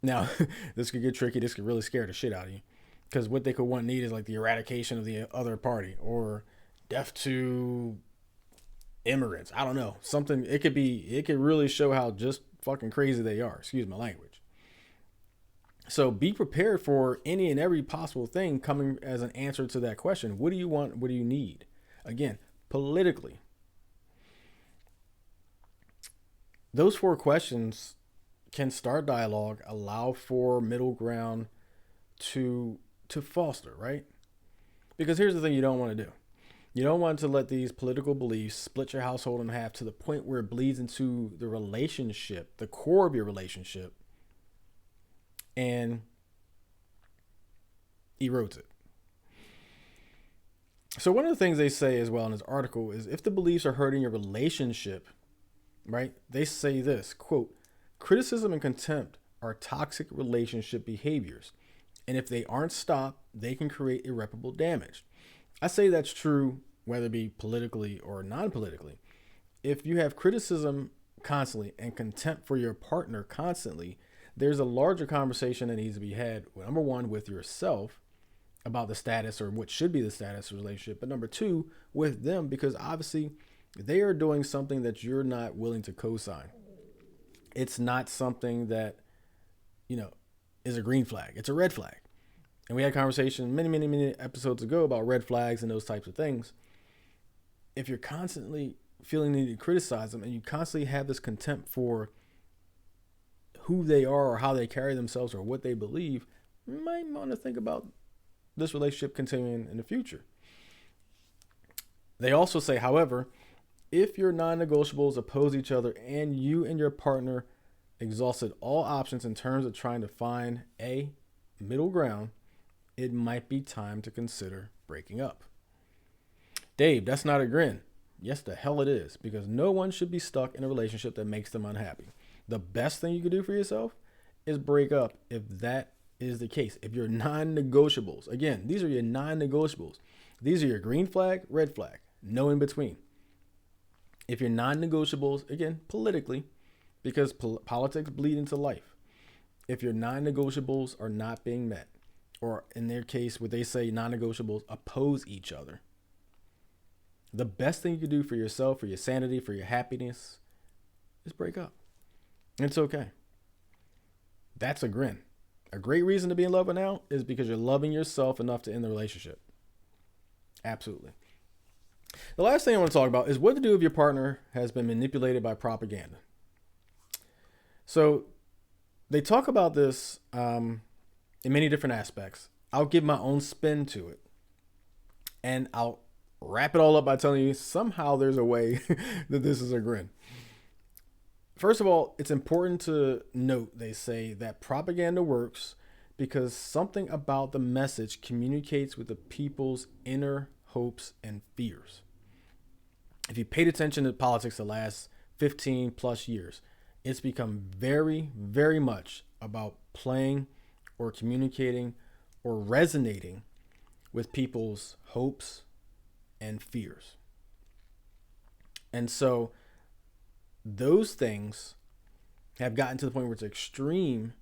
Now, this could get tricky. This could really scare the shit out of you, because what they could want and need is like the eradication of the other party, or death to immigrants. I don't know. Something, it could really show how just fucking crazy they are. Excuse my language. So be prepared for any and every possible thing coming as an answer to that question. What do you want? What do you need? Again, politically. Those 4 questions can start dialogue, allow for middle ground to foster, right? Because here's the thing you don't want to do. You don't want to let these political beliefs split your household in half to the point where it bleeds into the relationship, the core of your relationship, and erodes it. So one of the things they say as well in this article is, if the beliefs are hurting your relationship, right? They say this, quote, criticism and contempt are toxic relationship behaviors, and if they aren't stopped, they can create irreparable damage. I say that's true whether it be politically or non-politically. If you have criticism constantly and contempt for your partner constantly, there's a larger conversation that needs to be had, number one, with yourself, about the status or what should be the status of the relationship, but number two, with them, because obviously they are doing something that you're not willing to co-sign. It's not something that, you know, is a green flag. It's a red flag. And we had a conversation many episodes ago about red flags and those types of things. If you're constantly feeling the need to criticize them and you constantly have this contempt for who they are or how they carry themselves or what they believe, you might want to think about this relationship continuing in the future. They also say, however, if your non-negotiables oppose each other and you and your partner exhausted all options in terms of trying to find a middle ground, it might be time to consider breaking up. Dave, that's not a grin. Yes, the hell it is, because no one should be stuck in a relationship that makes them unhappy. The best thing you could do for yourself is break up if that is the case. If your non-negotiables, again, these are your non-negotiables. These are your green flag, red flag, no in between. If your non-negotiables, again, politically, because politics bleed into life. If your non-negotiables are not being met, or in their case, what they say non-negotiables oppose each other, the best thing you can do for yourself, for your sanity, for your happiness, is break up. It's okay. That's a grin. A great reason to be in love right now is because you're loving yourself enough to end the relationship. Absolutely. The last thing I want to talk about is what to do if your partner has been manipulated by propaganda. So they talk about this in many different aspects. I'll give my own spin to it. And I'll wrap it all up by telling you somehow there's a way that this is a grin. First of all, it's important to note, they say, that propaganda works because something about the message communicates with the people's inner hopes and fears. If you paid attention to politics the last 15 plus years, it's become very much about playing or communicating or resonating with people's hopes and fears. And so those things have gotten to the point where it's extreme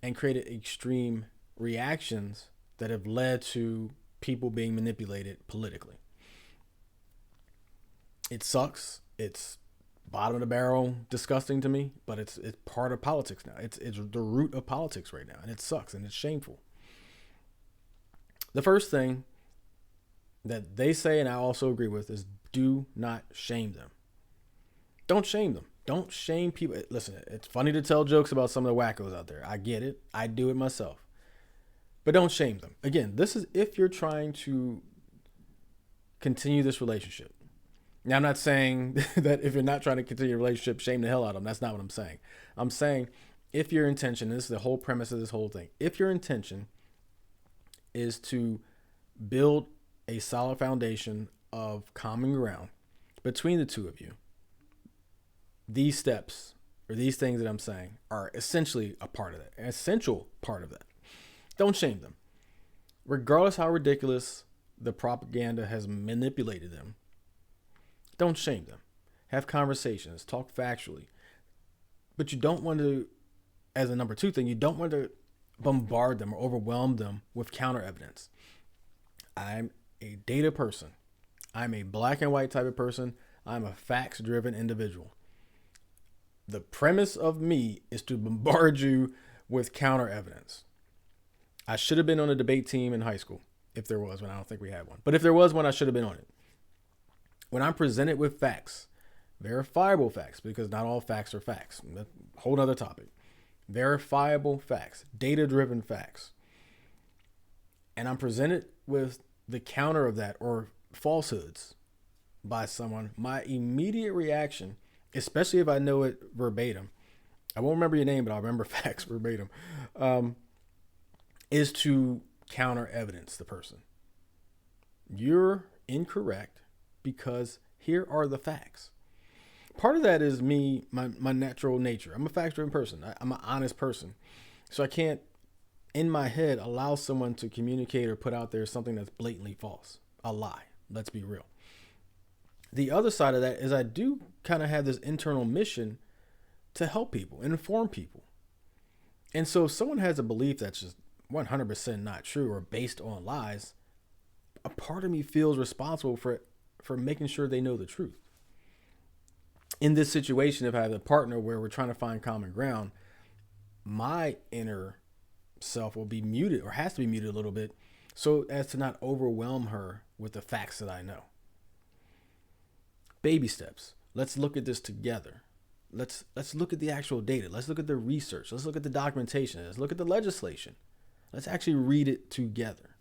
and created extreme reactions that have led to people being manipulated politically. It sucks. It's bottom of the barrel disgusting to me, but it's part of politics now. It's the root of politics right now, and it sucks and it's shameful. The first thing that they say, and I also agree with, is do not shame them. Don't shame them. Don't shame people. Listen, it's funny to tell jokes about some of the wackos out there. I get it. I do it myself. But don't shame them. Again, this is if you're trying to continue this relationship. Now, I'm not saying that if you're not trying to continue a relationship, shame the hell out of them. That's not what I'm saying. I'm saying if your intention, this is the whole premise of this whole thing, if your intention is to build a solid foundation of common ground between the two of you, these steps or these things that I'm saying are essentially a part of that, an essential part of that. Don't shame them. Regardless how ridiculous the propaganda has manipulated them, don't shame them. Have conversations, talk factually. But you don't want to, as a number two thing, you don't want to bombard them or overwhelm them with counter evidence. I'm a data person. I'm a black and white type of person. I'm a facts-driven individual. The premise of me is to bombard you with counter evidence. I should have been on a debate team in high school, if there was one. I don't think we had one. But if there was one, I should have been on it. When I'm presented with facts, verifiable facts, because not all facts are facts. That's a whole other topic. Verifiable facts, data-driven facts. And I'm presented with the counter of that or falsehoods by someone, my immediate reaction, especially if I know it verbatim, I won't remember your name, but I'll remember facts verbatim, is to counter evidence the person. You're incorrect because here are the facts. Part of that is me, my natural nature. I'm a fact-driven person. I'm an honest person. So I can't, in my head, allow someone to communicate or put out there something that's blatantly false. A lie. Let's be real. The other side of that is I do kind of have this internal mission to help people, inform people. And so if someone has a belief that's just 100% not true or based on lies, a part of me feels responsible for making sure they know the truth. In this situation, if I have a partner where we're trying to find common ground, my inner self will be muted or has to be muted a little bit so as to not overwhelm her with the facts that I know. Baby steps. Let's look at this together. Let's look at the actual data. Let's look at the research. Let's look at the documentation. Let's look at the legislation. Let's actually read it together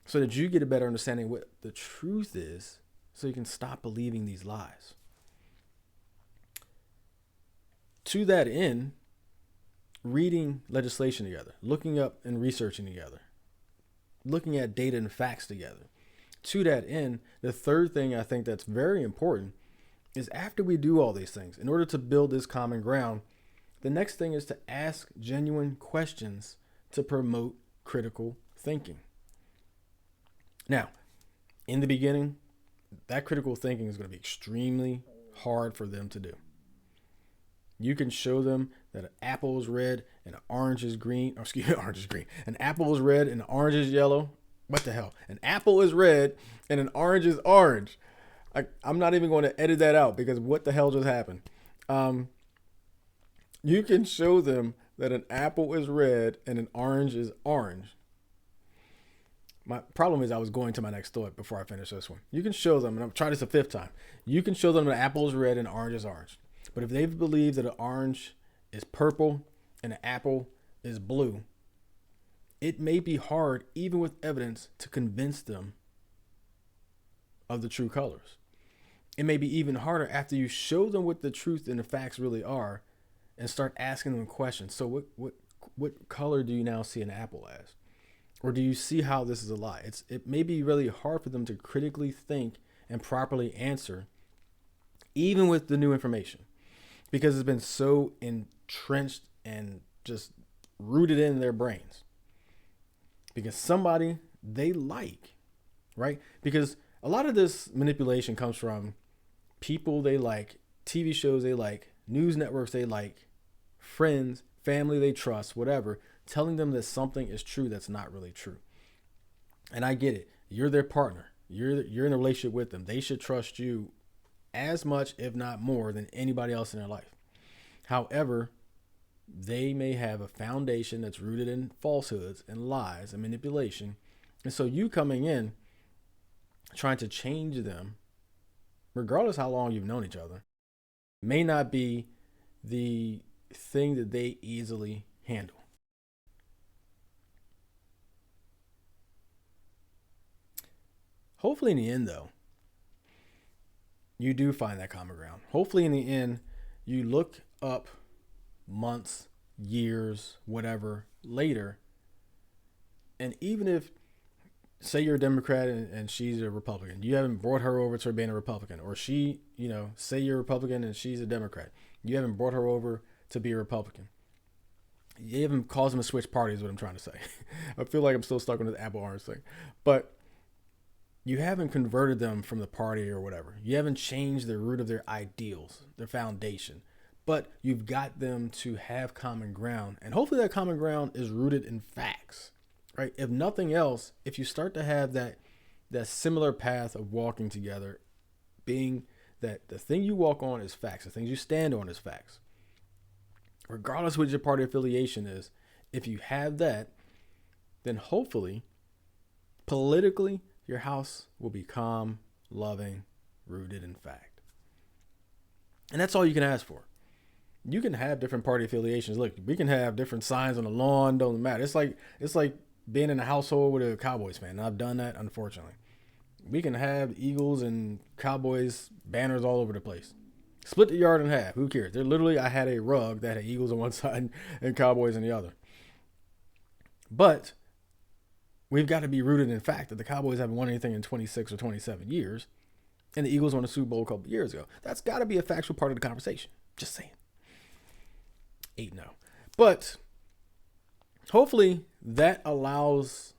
so that you get a better understanding of what the truth is so you can stop believing these lies. To that end, reading legislation together, looking up and researching together, looking at data and facts together. To that end, the third thing I think that's very important is after we do all these things, in order to build this common ground, the next thing is to ask genuine questions to promote critical thinking. Now, in the beginning, that critical thinking is going to be extremely hard for them to do. You can show them that an apple is red and an orange is green. Orange is green. An apple is red and an orange is yellow. What the hell? An apple is red and an orange is orange. I'm not even going to edit that out because what the hell just happened? You can show them that an apple is red and an orange is orange. My problem is I was going to my next thought before I finish this one. You can show them, and I'm trying this a fifth time. You can show them an apple is red and an orange is orange. But if they believe that an orange is purple and an apple is blue, it may be hard, even with evidence, to convince them of the true colors. It may be even harder after you show them what the truth and the facts really are and start asking them questions. So what color do you now see an apple as? Or do you see how this is a lie? It may be really hard for them to critically think and properly answer, even with the new information, because it's been so entrenched and just rooted in their brains. Because somebody they like, right? Because a lot of this manipulation comes from people they like, TV shows they like, news networks they like, friends, family they trust, whatever, telling them that something is true that's not really true. And I get it. You're their partner. You're in a relationship with them. They should trust you as much, if not more, than anybody else in their life. However, they may have a foundation that's rooted in falsehoods and lies and manipulation. And so you coming in, trying to change them, regardless how long you've known each other, may not be the thing that they easily handle. Hopefully in the end, though, you do find that common ground. Hopefully in the end, you look up months, years, whatever, later, and even if, say you're a Democrat and she's a Republican, you haven't brought her over to her being a Republican, or she, say you're a Republican and she's a Democrat, you haven't brought her over to be a Republican. You haven't caused them to switch parties, is what I'm trying to say. I feel like I'm still stuck on this apple orange thing, but you haven't converted them from the party or whatever. You haven't changed the root of their ideals, their foundation, but you've got them to have common ground. And hopefully that common ground is rooted in facts, right? If nothing else, if you start to have that similar path of walking together, being that the thing you walk on is facts, the things you stand on is facts, regardless what your party affiliation is, if you have that, then hopefully, politically, your house will be calm, loving, rooted in fact. And that's all you can ask for. You can have different party affiliations. Look, we can have different signs on the lawn, don't matter. It's like being in a household with a Cowboys fan. And I've done that, unfortunately. We can have Eagles and Cowboys banners all over the place. Split the yard in half. Who cares? I had a rug that had Eagles on one side and Cowboys on the other. But we've got to be rooted in fact that the Cowboys haven't won anything in 26 or 27 years, and the Eagles won a Super Bowl a couple years ago. That's got to be a factual part of the conversation. Just saying. 8-0. But hopefully that allows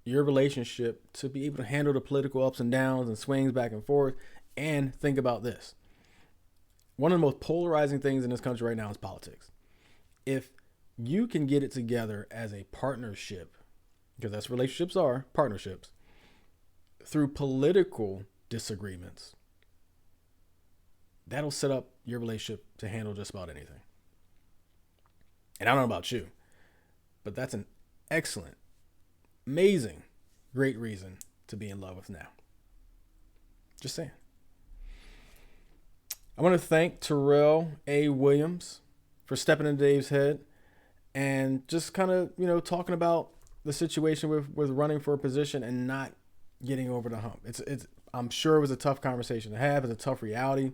your relationship to be able to handle the political ups and downs and swings back and forth. And think about this. One of the most polarizing things in this country right now is politics. If you can get it together as a partnership, because that's what relationships are, partnerships, through political disagreements. That'll set up your relationship to handle just about anything. And I don't know about you, but that's an excellent, amazing, great reason to be in love with now. Just saying. I want to thank Terrell A. Williams for stepping into Dave's head and just kind of, talking about the situation with running for a position and not getting over the hump. I'm sure it was a tough conversation to have. It's a tough reality.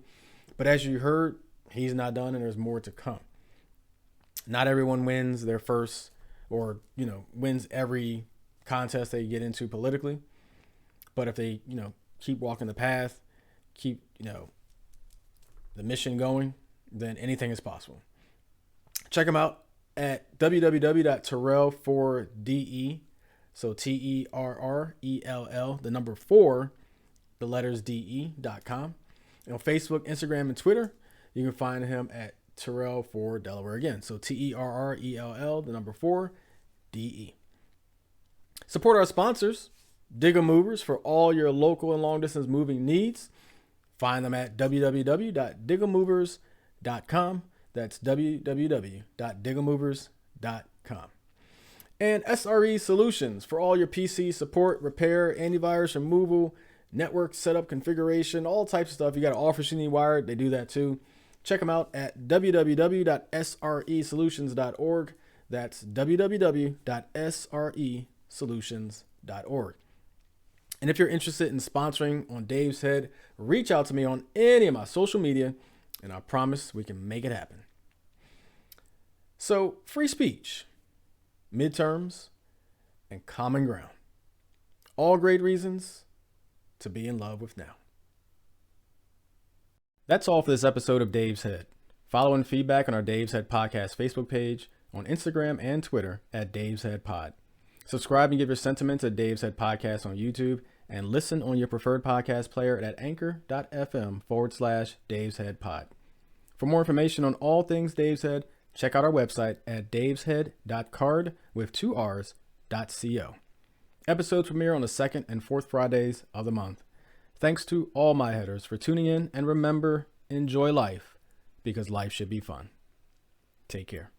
But as you heard, he's not done and there's more to come. Not everyone wins their first or, wins every contest they get into politically. But if they, keep walking the path, keep, the mission going, then anything is possible. Check him out at www.terrell4de. So TERRELL, the number 4, the letters DE.com. And on Facebook, Instagram, and Twitter, you can find him at Terrell for Delaware again. So TERRELL, the number 4, DE. Support our sponsors, Digga Movers, for all your local and long distance moving needs. Find them at www.diggamovers.com. That's www.diggamovers.com. And SRE Solutions for all your PC support, repair, antivirus removal, network setup, configuration, all types of stuff. You got an office you need wired, they do that too. Check them out at www.sresolutions.org. That's www.sresolutions.org. And if you're interested in sponsoring on Dave's Head, reach out to me on any of my social media, and I promise we can make it happen. So, free speech, midterms, and common ground. All great reasons to be in love with now. That's all for this episode of Dave's Head. Follow and feedback on our Dave's Head Podcast Facebook page, on Instagram and Twitter at Dave's Head Pod. Subscribe and give your sentiments at Dave's Head Podcast on YouTube, and listen on your preferred podcast player at anchor.fm/Dave's Head Pod. For more information on all things Dave's Head, check out our website at daveshead.card with 2 R's.co. Episodes premiere on the 2nd and 4th Fridays of the month. Thanks to all my headers for tuning in, and remember, enjoy life, because life should be fun. Take care.